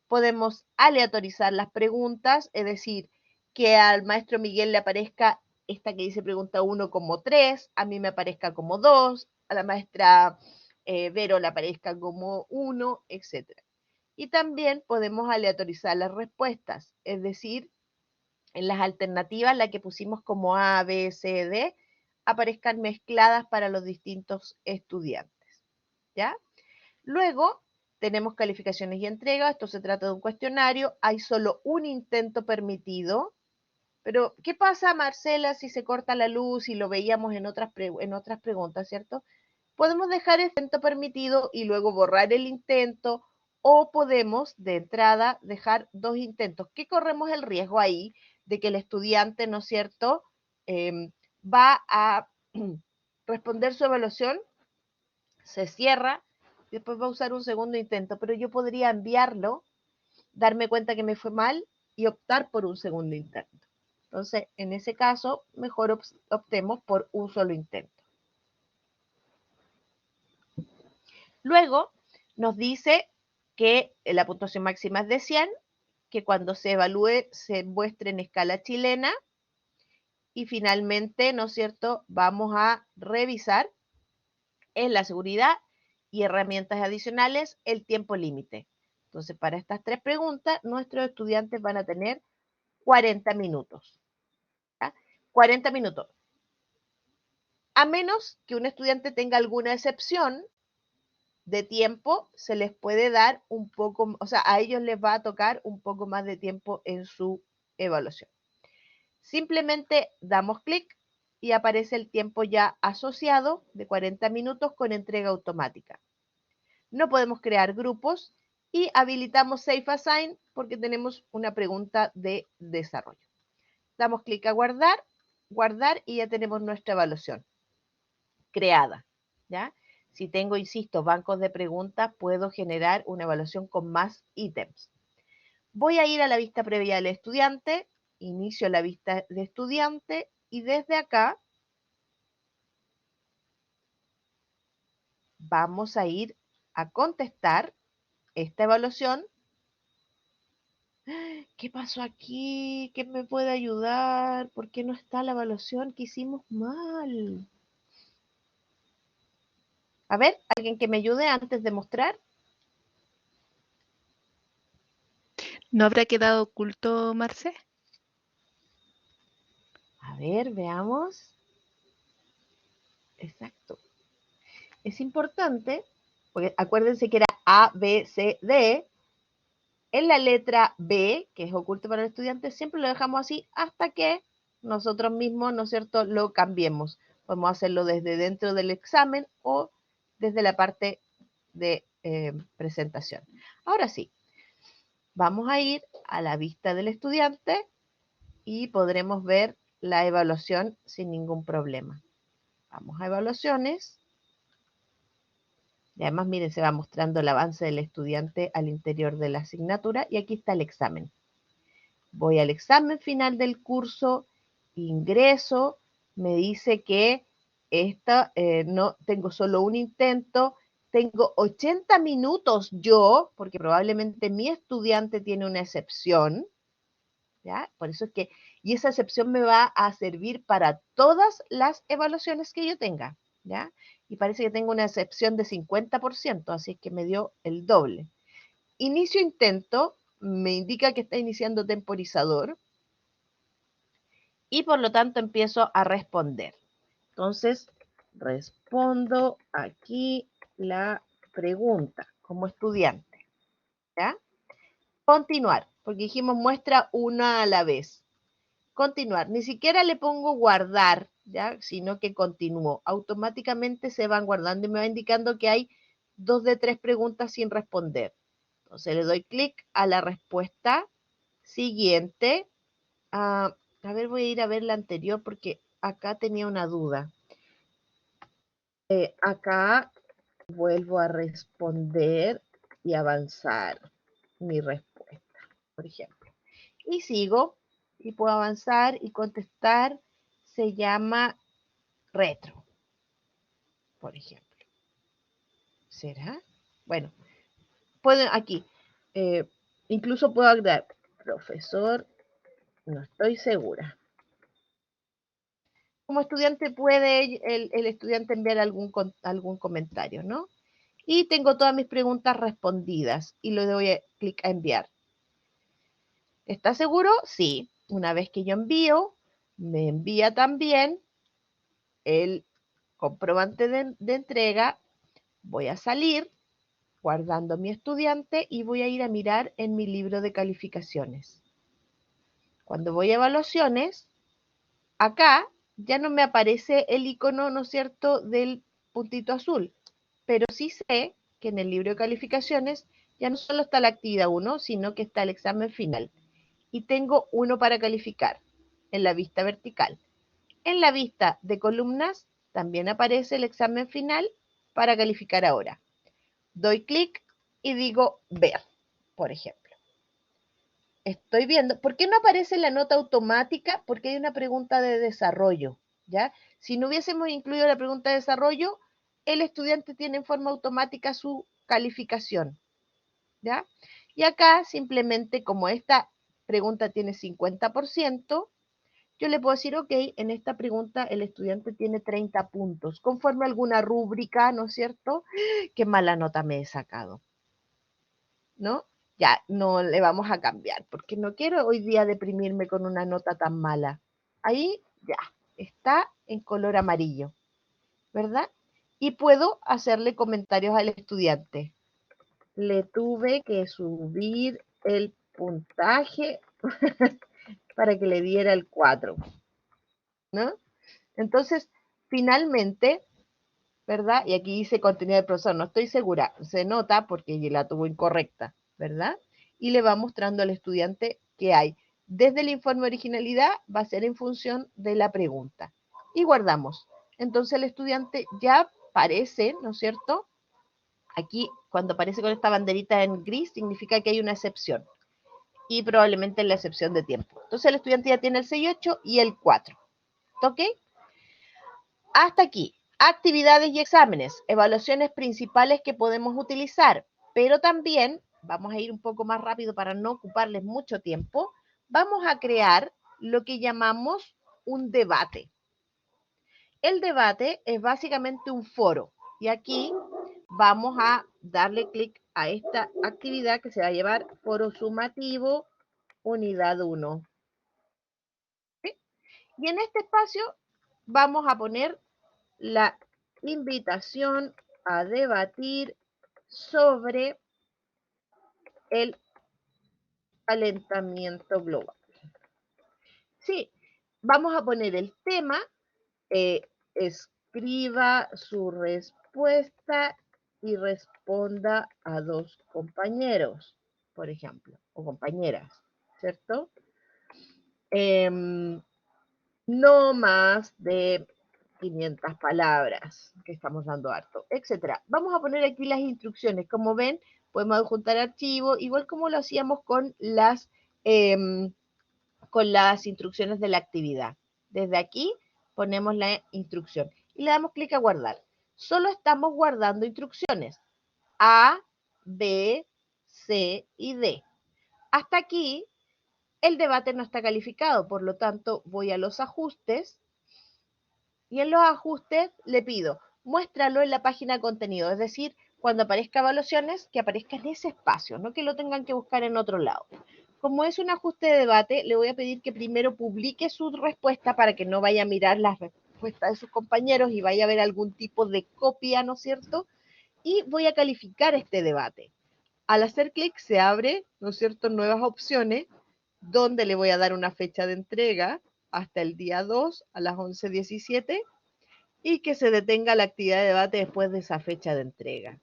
Podemos aleatorizar las preguntas, es decir, que al maestro Miguel le aparezca esta que dice pregunta 1 como 3, a mí me aparezca como 2, a la maestra Vero le aparezca como 1, etc. Y también podemos aleatorizar las respuestas, es decir, en las alternativas, la que pusimos como A, B, C, D, aparezcan mezcladas para los distintos estudiantes, ¿ya? Luego tenemos calificaciones y entrega. Esto se trata de un cuestionario. Hay solo un intento permitido. Pero, ¿qué pasa, Marcela, si se corta la luz y lo veíamos en otras preguntas, ¿cierto? Podemos dejar el intento permitido y luego borrar el intento, o podemos de entrada dejar 2 intentos. ¿Qué corremos el riesgo ahí? De que el estudiante, ¿no es cierto?, va a responder su evaluación, se cierra, y después va a usar un segundo intento, pero yo podría enviarlo, darme cuenta que me fue mal y optar por un segundo intento. Entonces, en ese caso, mejor optemos por un solo intento. Luego, nos dice que la puntuación máxima es de 100, que cuando se evalúe se muestre en escala chilena y finalmente, ¿no es cierto?, vamos a revisar en la seguridad y herramientas adicionales el tiempo límite. Entonces, para estas 3 preguntas, nuestros estudiantes van a tener 40 minutos. ¿Ya? 40 minutos. A menos que un estudiante tenga alguna excepción de tiempo, se les puede dar un poco, o sea, a ellos les va a tocar un poco más de tiempo en su evaluación. Simplemente damos clic y aparece el tiempo ya asociado de 40 minutos con entrega automática. No podemos crear grupos y habilitamos Safe Assign porque tenemos una pregunta de desarrollo. Damos clic a guardar, guardar y ya tenemos nuestra evaluación creada, ¿ya? Si tengo, insisto, bancos de preguntas, puedo generar una evaluación con más ítems. Voy a ir a la vista previa del estudiante, inicio la vista de estudiante y desde acá vamos a ir a contestar esta evaluación. ¿Qué pasó aquí? ¿Qué me puede ayudar? ¿Por qué no está la evaluación que hicimos mal? A ver, alguien que me ayude antes de mostrar. ¿No habrá quedado oculto, Marce? A ver, veamos. Exacto. Es importante, porque acuérdense que era A, B, C, D. En la letra B, que es oculto para el estudiante, siempre lo dejamos así hasta que nosotros mismos, ¿no es cierto?, lo cambiemos. Podemos hacerlo desde dentro del examen o desde la parte de presentación. Ahora sí, vamos a ir a la vista del estudiante y podremos ver la evaluación sin ningún problema. Vamos a evaluaciones. Y además, miren, se va mostrando el avance del estudiante al interior de la asignatura y aquí está el examen. Voy al examen final del curso, ingreso, me dice que no tengo solo un intento, tengo 80 minutos yo, porque probablemente mi estudiante tiene una excepción, ¿ya? Por eso es que, y esa excepción me va a servir para todas las evaluaciones que yo tenga, ¿ya? Y parece que tengo una excepción de 50%, así que me dio el doble. Inicio intento, me indica que está iniciando temporizador, y por lo tanto empiezo a responder. Entonces, respondo aquí la pregunta como estudiante, ¿ya? Continuar, porque dijimos muestra una a la vez. Continuar, ni siquiera le pongo guardar, ¿ya? Sino que continúo. Automáticamente se van guardando y me va indicando que hay 2 de 3 preguntas sin responder. Entonces le doy clic a la respuesta siguiente. A ver, voy a ir a ver la anterior porque acá tenía una duda. Acá vuelvo a responder y avanzar mi respuesta, por ejemplo. Y sigo y puedo avanzar y contestar. Se llama retro, por ejemplo. ¿Será? Bueno, puedo aquí. Incluso puedo agregar profesor, no estoy segura. Como estudiante puede el estudiante enviar algún comentario, ¿no? Y tengo todas mis preguntas respondidas y le doy clic a enviar. ¿Está seguro? Sí. Una vez que yo envío, me envía también el comprobante de entrega. Voy a salir guardando mi estudiante y voy a ir a mirar en mi libro de calificaciones. Cuando voy a evaluaciones, acá ya no me aparece el icono, ¿no es cierto?, del puntito azul, pero sí sé que en el libro de calificaciones ya no solo está la actividad 1, sino que está el examen final. Y tengo uno para calificar en la vista vertical. En la vista de columnas también aparece el examen final para calificar ahora. Doy clic y digo ver, por ejemplo. Estoy viendo, ¿por qué no aparece la nota automática? Porque hay una pregunta de desarrollo, ¿ya? Si no hubiésemos incluido la pregunta de desarrollo, el estudiante tiene en forma automática su calificación, ¿ya? Y acá simplemente como esta pregunta tiene 50%, yo le puedo decir, ok, en esta pregunta el estudiante tiene 30 puntos, conforme a alguna rúbrica, ¿no es cierto? Qué mala nota me he sacado, ¿no? Ya, no le vamos a cambiar, porque no quiero hoy día deprimirme con una nota tan mala. Ahí ya, está en color amarillo, ¿verdad? Y puedo hacerle comentarios al estudiante. Le tuve que subir el puntaje para que le diera el 4, ¿no? Entonces, finalmente, ¿verdad? Y aquí dice contenido del profesor, no estoy segura, se nota porque la tuvo incorrecta, ¿verdad? Y le va mostrando al estudiante qué hay. Desde el informe originalidad va a ser en función de la pregunta. Y guardamos. Entonces el estudiante ya aparece, ¿no es cierto? Aquí, cuando aparece con esta banderita en gris, significa que hay una excepción. Y probablemente la excepción de tiempo. Entonces el estudiante ya tiene el 6.8 y el 4. ¿Ok? Hasta aquí, actividades y exámenes, evaluaciones principales que podemos utilizar, pero también, vamos a ir un poco más rápido para no ocuparles mucho tiempo, vamos a crear lo que llamamos un debate. El debate es básicamente un foro y aquí vamos a darle clic a esta actividad que se va a llevar foro sumativo unidad 1. ¿Sí? Y en este espacio vamos a poner la invitación a debatir sobre el calentamiento global. Sí, vamos a poner el tema, escriba su respuesta y responda a 2 compañeros, por ejemplo, o compañeras, ¿cierto? No más de 500 palabras, que estamos dando harto, etcétera. Vamos a poner aquí las instrucciones. Como ven, podemos adjuntar archivos, igual como lo hacíamos con las instrucciones de la actividad. Desde aquí ponemos la instrucción y le damos clic a guardar. Solo estamos guardando instrucciones A, B, C y D. Hasta aquí el debate no está calificado, por lo tanto voy a los ajustes y en los ajustes le pido muéstralo en la página de contenido, es decir, cuando aparezca evaluaciones, que aparezca en ese espacio, no que lo tengan que buscar en otro lado. Como es un ajuste de debate, le voy a pedir que primero publique su respuesta para que no vaya a mirar las respuestas de sus compañeros y vaya a ver algún tipo de copia, ¿no es cierto? Y voy a calificar este debate. Al hacer clic se abre, ¿no es cierto?, nuevas opciones, donde le voy a dar una fecha de entrega hasta el día 2 a las 11:17 y que se detenga la actividad de debate después de esa fecha de entrega.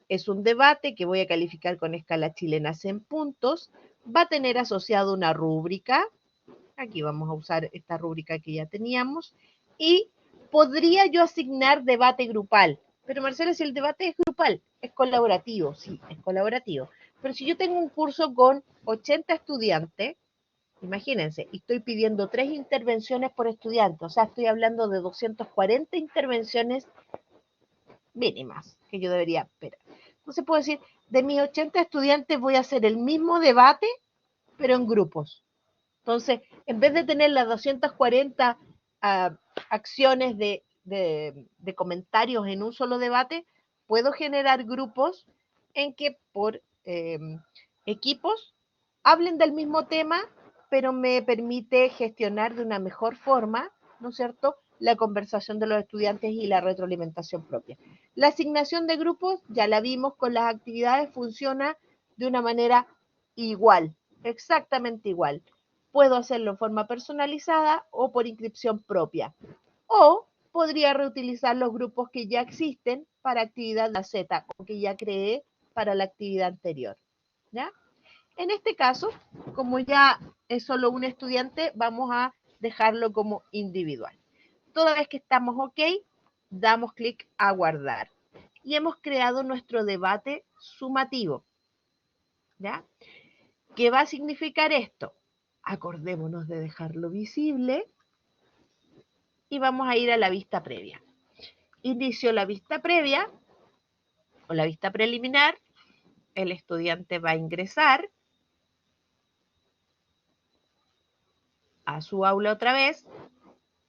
Es un debate que voy a calificar con escala chilena en puntos. Va a tener asociado una rúbrica. Aquí vamos a usar esta rúbrica que ya teníamos. Y podría yo asignar debate grupal. Pero Marcela, si el debate es grupal, es colaborativo. Sí, es colaborativo. Pero si yo tengo un curso con 80 estudiantes, imagínense, y estoy pidiendo 3 intervenciones por estudiante, o sea, estoy hablando de 240 intervenciones mínimas que yo debería esperar. Entonces puedo decir, de mis 80 estudiantes voy a hacer el mismo debate, pero en grupos. Entonces, en vez de tener las 240 acciones de comentarios en un solo debate, puedo generar grupos en que por equipos hablen del mismo tema, pero me permite gestionar de una mejor forma, ¿no es cierto?, la conversación de los estudiantes y la retroalimentación propia. La asignación de grupos, ya la vimos con las actividades, funciona de una manera igual, exactamente igual. Puedo hacerlo en forma personalizada o por inscripción propia. O podría reutilizar los grupos que ya existen para actividad la Z o que ya creé para la actividad anterior. ¿Ya? En este caso, como ya es solo un estudiante, vamos a dejarlo como individual. Toda vez que estamos OK, damos clic a guardar. Y hemos creado nuestro debate sumativo. ¿Ya? ¿Qué va a significar esto? Acordémonos de dejarlo visible y vamos a ir a la vista previa. Inicio la vista previa o la vista preliminar. El estudiante va a ingresar a su aula otra vez.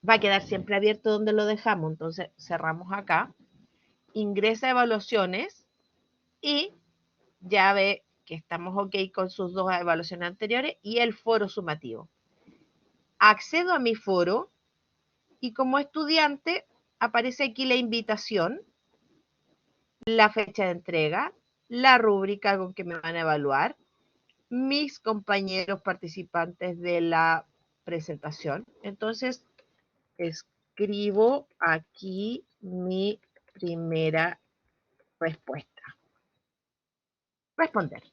Va a quedar siempre abierto donde lo dejamos, entonces cerramos acá. Ingresa a evaluaciones y ya ve que estamos OK con sus 2 evaluaciones anteriores y el foro sumativo. Accedo a mi foro y como estudiante aparece aquí la invitación, la fecha de entrega, la rúbrica con que me van a evaluar, mis compañeros participantes de la presentación. Entonces, escribo aquí mi primera respuesta. Responder.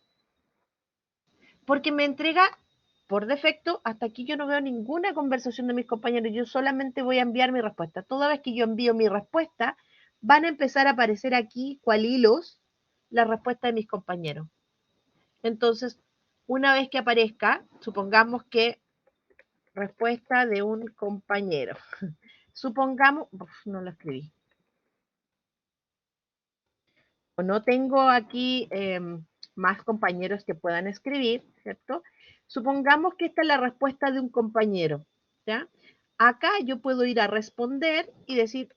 Porque me entrega por defecto, hasta aquí yo no veo ninguna conversación de mis compañeros, yo solamente voy a enviar mi respuesta. Toda vez que yo envío mi respuesta, van a empezar a aparecer aquí, cual hilos, la respuesta de mis compañeros. Entonces, una vez que aparezca, supongamos que respuesta de un compañero. Supongamos, no lo escribí. O no tengo aquí más compañeros que puedan escribir, ¿cierto? Supongamos que esta es la respuesta de un compañero, ¿ya? Acá yo puedo ir a responder y decir,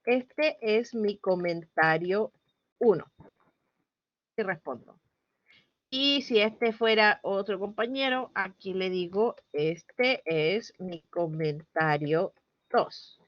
este es mi comentario 1, y respondo. Y si este fuera otro compañero, aquí le digo, este es mi comentario 2.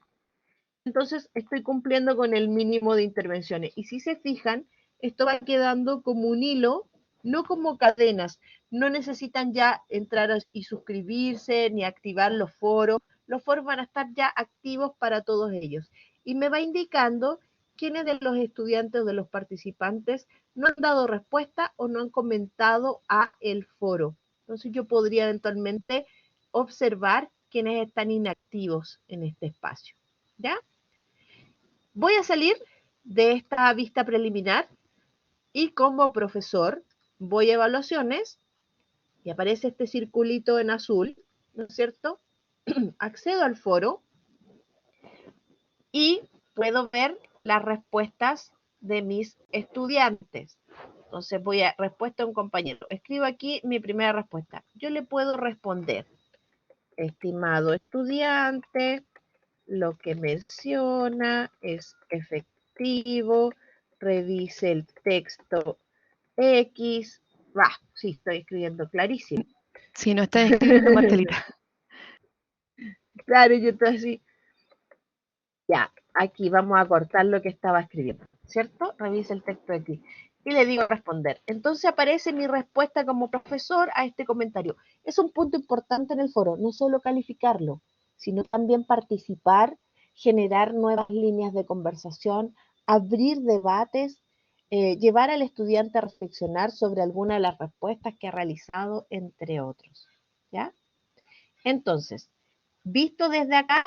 Entonces estoy cumpliendo con el mínimo de intervenciones. Y si se fijan, esto va quedando como un hilo, no como cadenas. No necesitan ya entrar y suscribirse ni activar los foros. Los foros van a estar ya activos para todos ellos. Y me va indicando quiénes de los estudiantes o de los participantes no han dado respuesta o no han comentado a el foro. Entonces yo podría eventualmente observar quiénes están inactivos en este espacio. ¿Ya? Voy a salir de esta vista preliminar y como profesor voy a evaluaciones y aparece este circulito en azul, ¿no es cierto? Accedo al foro y puedo ver las respuestas de mis estudiantes. Entonces voy a respuesta a un compañero. Escribo aquí mi primera respuesta. Yo le puedo responder, estimado estudiante, lo que menciona es efectivo, revise el texto X. Sí, estoy escribiendo clarísimo. Si no estás escribiendo, Marcelita. Claro, yo estoy así. Ya, aquí vamos a cortar lo que estaba escribiendo, ¿cierto? Revise el texto aquí. Y le digo responder. Entonces aparece mi respuesta como profesor a este comentario. Es un punto importante en el foro, no solo calificarlo, sino también participar, generar nuevas líneas de conversación, abrir debates, llevar al estudiante a reflexionar sobre alguna de las respuestas que ha realizado, entre otros. ¿Ya? Entonces, visto desde acá,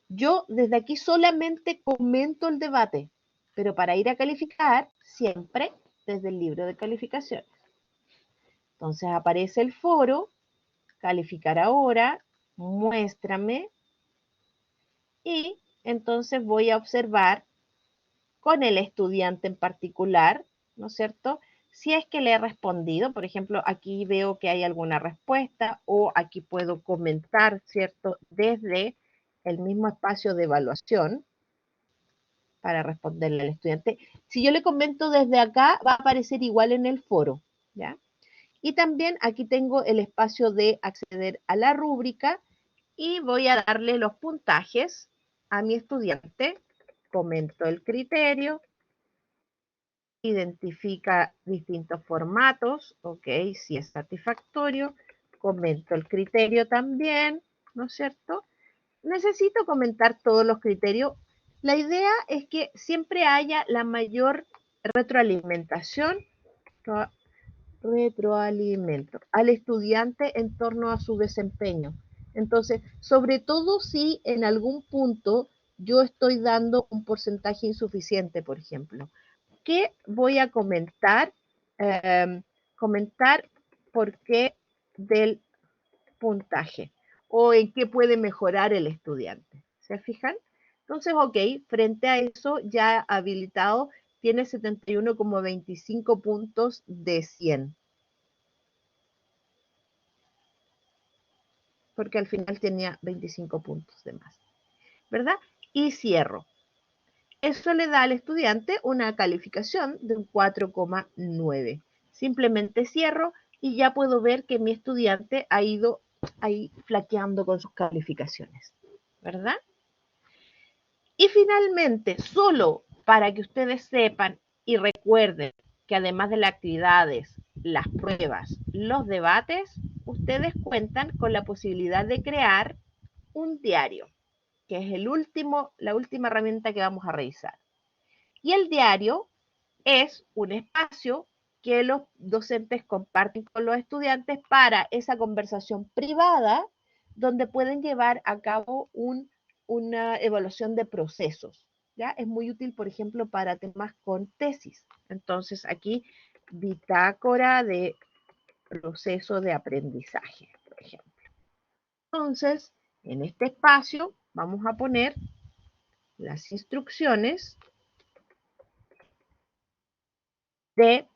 yo desde aquí solamente comento el debate, pero para ir a calificar, siempre desde el libro de calificaciones. Entonces aparece el foro, calificar ahora, muéstrame, y entonces voy a observar con el estudiante en particular, ¿no es cierto? Si es que le he respondido, por ejemplo, aquí veo que hay alguna respuesta o aquí puedo comentar, ¿cierto? Desde el mismo espacio de evaluación para responderle al estudiante. Si yo le comento desde acá, va a aparecer igual en el foro, ¿ya? Y también aquí tengo el espacio de acceder a la rúbrica y voy a darle los puntajes a mi estudiante. Comento el criterio, identifica distintos formatos, ok, si es satisfactorio, comento el criterio también, ¿no es cierto? Necesito comentar todos los criterios. La idea es que siempre haya la mayor retroalimentación, retroalimento al estudiante en torno a su desempeño. Entonces, sobre todo si en algún punto yo estoy dando un porcentaje insuficiente, por ejemplo. ¿Qué voy a comentar? Comentar por qué del puntaje o en qué puede mejorar el estudiante. ¿Se fijan? Entonces, ok, frente a eso ya habilitado tiene 71,25 puntos de 100. Porque al final tenía 25 puntos de más. ¿Verdad? Y cierro. Eso le da al estudiante una calificación de un 4,9. Simplemente cierro y ya puedo ver que mi estudiante ha ido ahí flaqueando con sus calificaciones, ¿verdad? Y finalmente, solo para que ustedes sepan y recuerden que además de las actividades, las pruebas, los debates, ustedes cuentan con la posibilidad de crear un diario, que es la última herramienta que vamos a revisar. Y el diario es un espacio que los docentes comparten con los estudiantes para esa conversación privada donde pueden llevar a cabo una evaluación de procesos. ¿Ya? Es muy útil, por ejemplo, para temas con tesis. Entonces, aquí, bitácora de proceso de aprendizaje, por ejemplo. Entonces, en este espacio vamos a poner las instrucciones de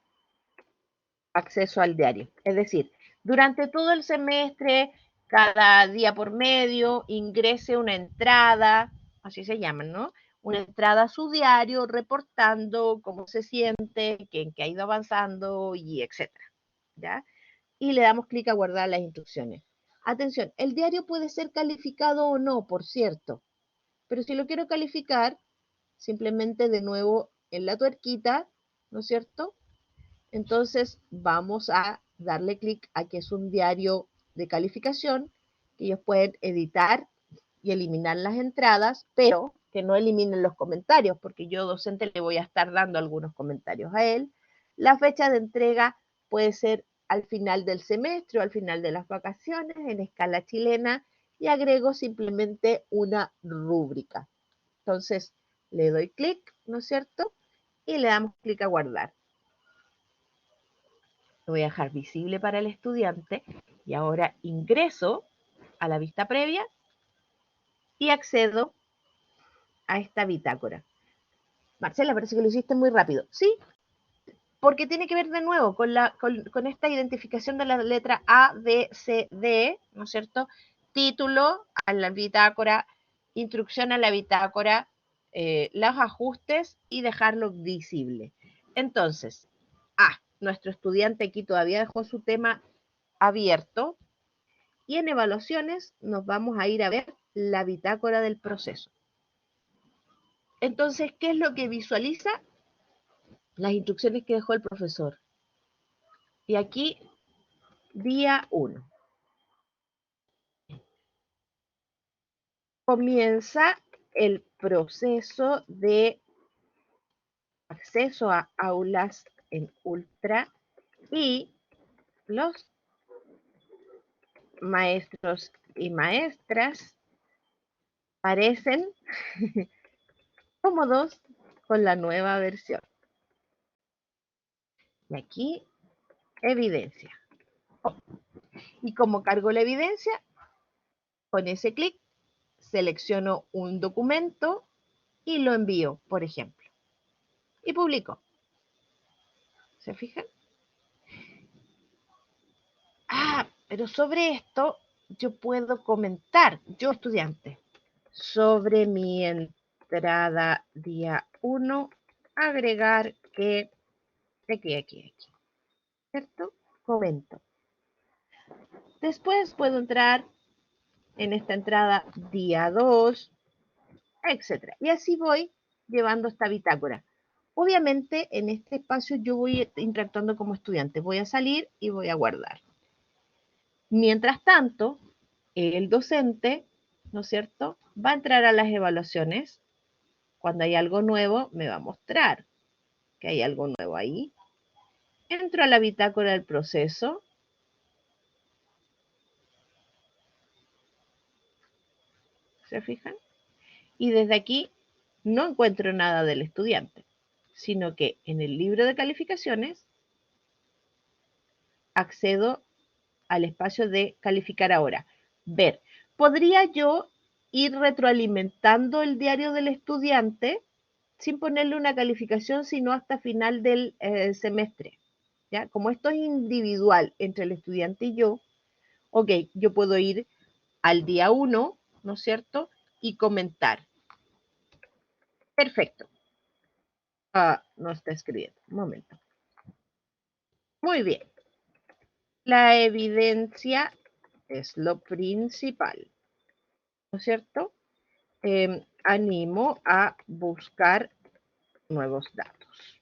acceso al diario. Es decir, durante todo el semestre, cada día por medio, ingrese una entrada, así se llaman, ¿no? una entrada a su diario reportando cómo se siente, en qué ha ido avanzando y etcétera, ¿ya? Y le damos clic a guardar las instrucciones. Atención, el diario puede ser calificado o no, por cierto, pero si lo quiero calificar, simplemente de nuevo en la tuerquita, ¿no es cierto? Entonces vamos a darle clic a que es un diario de calificación, que ellos pueden editar y eliminar las entradas, pero que no eliminen los comentarios, porque yo docente le voy a estar dando algunos comentarios a él. La fecha de entrega puede ser al final del semestre o al final de las vacaciones en escala chilena y agrego simplemente una rúbrica. Entonces le doy clic, ¿no es cierto? Y le damos clic a guardar. Lo voy a dejar visible para el estudiante y ahora ingreso a la vista previa y accedo a esta bitácora. Marcela, parece que lo hiciste muy rápido. Sí, porque tiene que ver de nuevo con esta identificación de la letra A, B, C, D, ¿no es cierto? Título a la bitácora, instrucción a la bitácora, los ajustes y dejarlo visible. Entonces, nuestro estudiante aquí todavía dejó su tema abierto y en evaluaciones nos vamos a ir a ver la bitácora del proceso. Entonces, ¿qué es lo que visualiza? Las instrucciones que dejó el profesor. Y aquí, día 1. Comienza el proceso de acceso a aulas en Ultra y los maestros y maestras parecen cómodos con la nueva versión. Y aquí, evidencia. Y como cargo la evidencia, con ese clic selecciono un documento y lo envío, por ejemplo. Y publico. ¿Se fijan? Pero sobre esto yo puedo comentar, yo estudiante, sobre mi entrada día 1, agregar que aquí, ¿cierto? Comento. Después puedo entrar en esta entrada día 2, etcétera. Y así voy llevando esta bitácora. Obviamente en este espacio yo voy interactuando como estudiante. Voy a salir y voy a guardar. Mientras tanto, el docente, ¿no es cierto?, va a entrar a las evaluaciones. Cuando hay algo nuevo, me va a mostrar que hay algo nuevo ahí. Entro a la bitácora del proceso. ¿Se fijan? Y desde aquí no encuentro nada del estudiante, sino que en el libro de calificaciones accedo al espacio de calificar ahora. Ver, ¿podría yo ir retroalimentando el diario del estudiante sin ponerle una calificación, sino hasta final del semestre? ¿Ya? Como esto es individual entre el estudiante y yo, ok, yo puedo ir al día 1, ¿no es cierto? Y comentar. Perfecto. No está escribiendo. Un momento. Muy bien. La evidencia es lo principal, ¿no es cierto? Animo a buscar nuevos datos.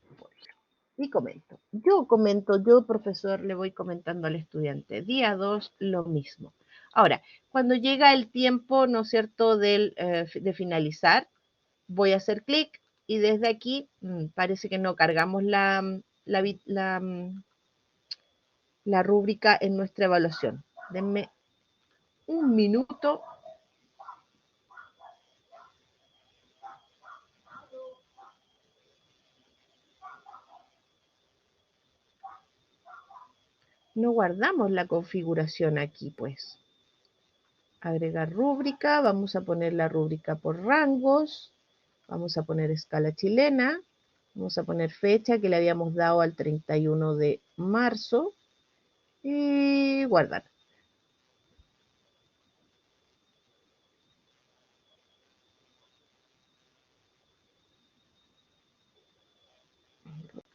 Y comento. Yo, profesor, le voy comentando al estudiante. Día 2, lo mismo. Ahora, cuando llega el tiempo, ¿no es cierto?, de finalizar, voy a hacer clic y desde aquí parece que no cargamos la rúbrica en nuestra evaluación. Denme un minuto. No guardamos la configuración aquí, pues. Agregar rúbrica, vamos a poner la rúbrica por rangos, vamos a poner escala chilena, vamos a poner fecha que le habíamos dado al 31 de marzo y guardar.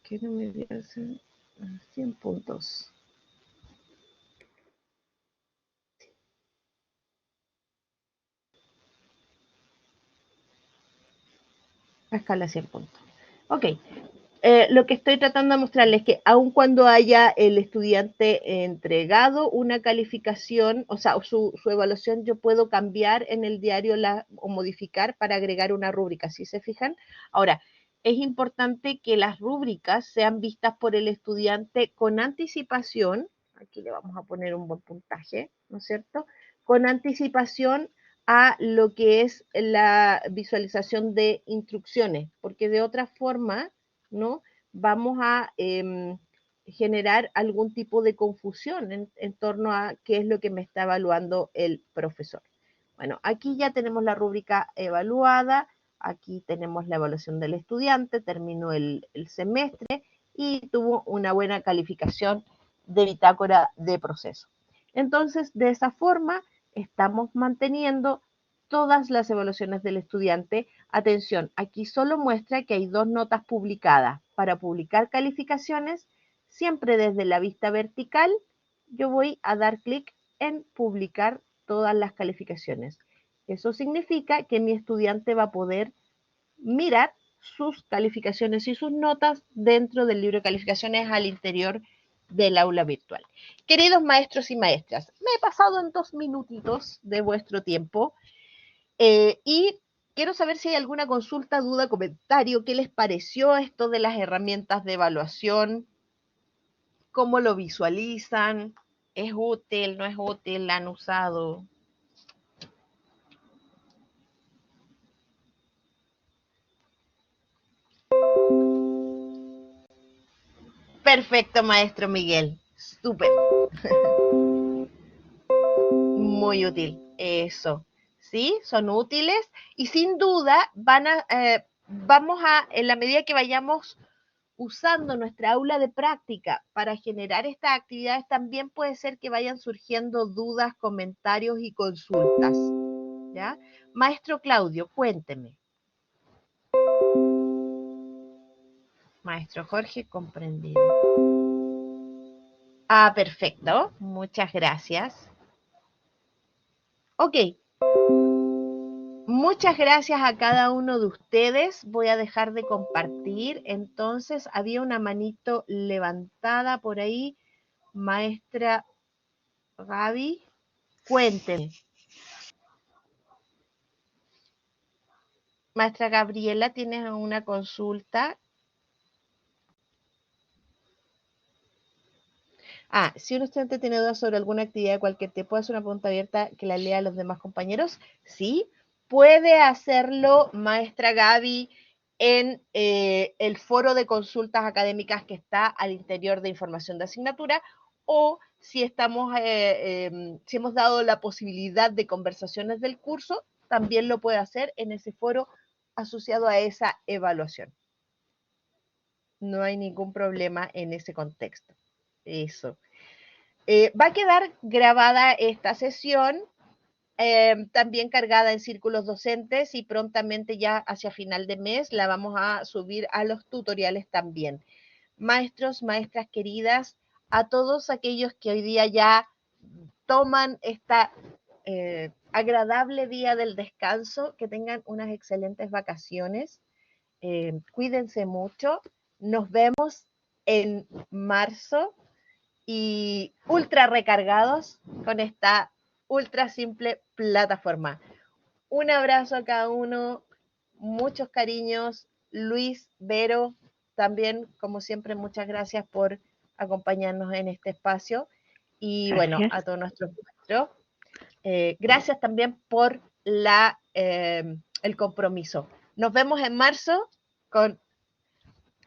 qué no me dio 100 puntos? A escala 100 puntos. Ok. Lo que estoy tratando de mostrarles es que aun cuando haya el estudiante entregado una calificación, o sea, su evaluación, yo puedo cambiar en el diario o modificar para agregar una rúbrica, ¿sí se fijan? Ahora, es importante que las rúbricas sean vistas por el estudiante con anticipación. Aquí le vamos a poner un buen puntaje, ¿no es cierto? Con anticipación a lo que es la visualización de instrucciones, porque de otra forma, ¿no? Vamos a generar algún tipo de confusión en torno a qué es lo que me está evaluando el profesor. Bueno, aquí ya tenemos la rúbrica evaluada, aquí tenemos la evaluación del estudiante, terminó el semestre y tuvo una buena calificación de bitácora de proceso. Entonces, de esa forma, estamos manteniendo todas las evaluaciones del estudiante. Atención, aquí solo muestra que hay 2 notas publicadas. Para publicar calificaciones, siempre desde la vista vertical, yo voy a dar clic en publicar todas las calificaciones. Eso significa que mi estudiante va a poder mirar sus calificaciones y sus notas dentro del libro de calificaciones al interior del aula virtual. Queridos maestros y maestras, me he pasado en 2 minutitos de vuestro tiempo. Y quiero saber si hay alguna consulta, duda, comentario, qué les pareció esto de las herramientas de evaluación, cómo lo visualizan, es útil, no es útil, la han usado. Perfecto, maestro Miguel, súper. Muy útil, eso. ¿Sí? Son útiles y sin duda vamos a, en la medida que vayamos usando nuestra aula de práctica para generar estas actividades, también puede ser que vayan surgiendo dudas, comentarios y consultas. ¿Ya? Maestro Claudio, cuénteme. Maestro Jorge, comprendido. Ah, perfecto. Muchas gracias. Ok. Muchas gracias a cada uno de ustedes. Voy a dejar de compartir. Entonces, había una manito levantada por ahí. Maestra Gaby, cuénteme. Maestra Gabriela, ¿tienes una consulta? Si un estudiante tiene dudas sobre alguna actividad de cualquier tipo, hace una pregunta abierta que la lea a los demás compañeros. Sí, puede hacerlo, maestra Gaby, en el foro de consultas académicas que está al interior de información de asignatura, o si si hemos dado la posibilidad de conversaciones del curso, también lo puede hacer en ese foro asociado a esa evaluación. No hay ningún problema en ese contexto. Eso. Va a quedar grabada esta sesión, también cargada en círculos docentes y prontamente ya hacia final de mes la vamos a subir a los tutoriales también. Maestros, maestras queridas, a todos aquellos que hoy día ya toman esta agradable día del descanso, que tengan unas excelentes vacaciones. Cuídense mucho. Nos vemos en marzo y ultra recargados con esta ultra simple plataforma. Un abrazo a cada uno, muchos cariños. Luis, Vero, también como siempre muchas gracias por acompañarnos en este espacio y bueno, Gracias. a todos nuestros maestros. Gracias también por el compromiso. Nos vemos en marzo con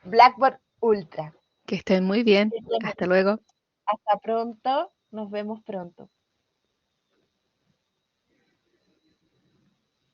Blackboard Ultra. Que estén muy bien. Hasta luego. Hasta pronto, nos vemos pronto.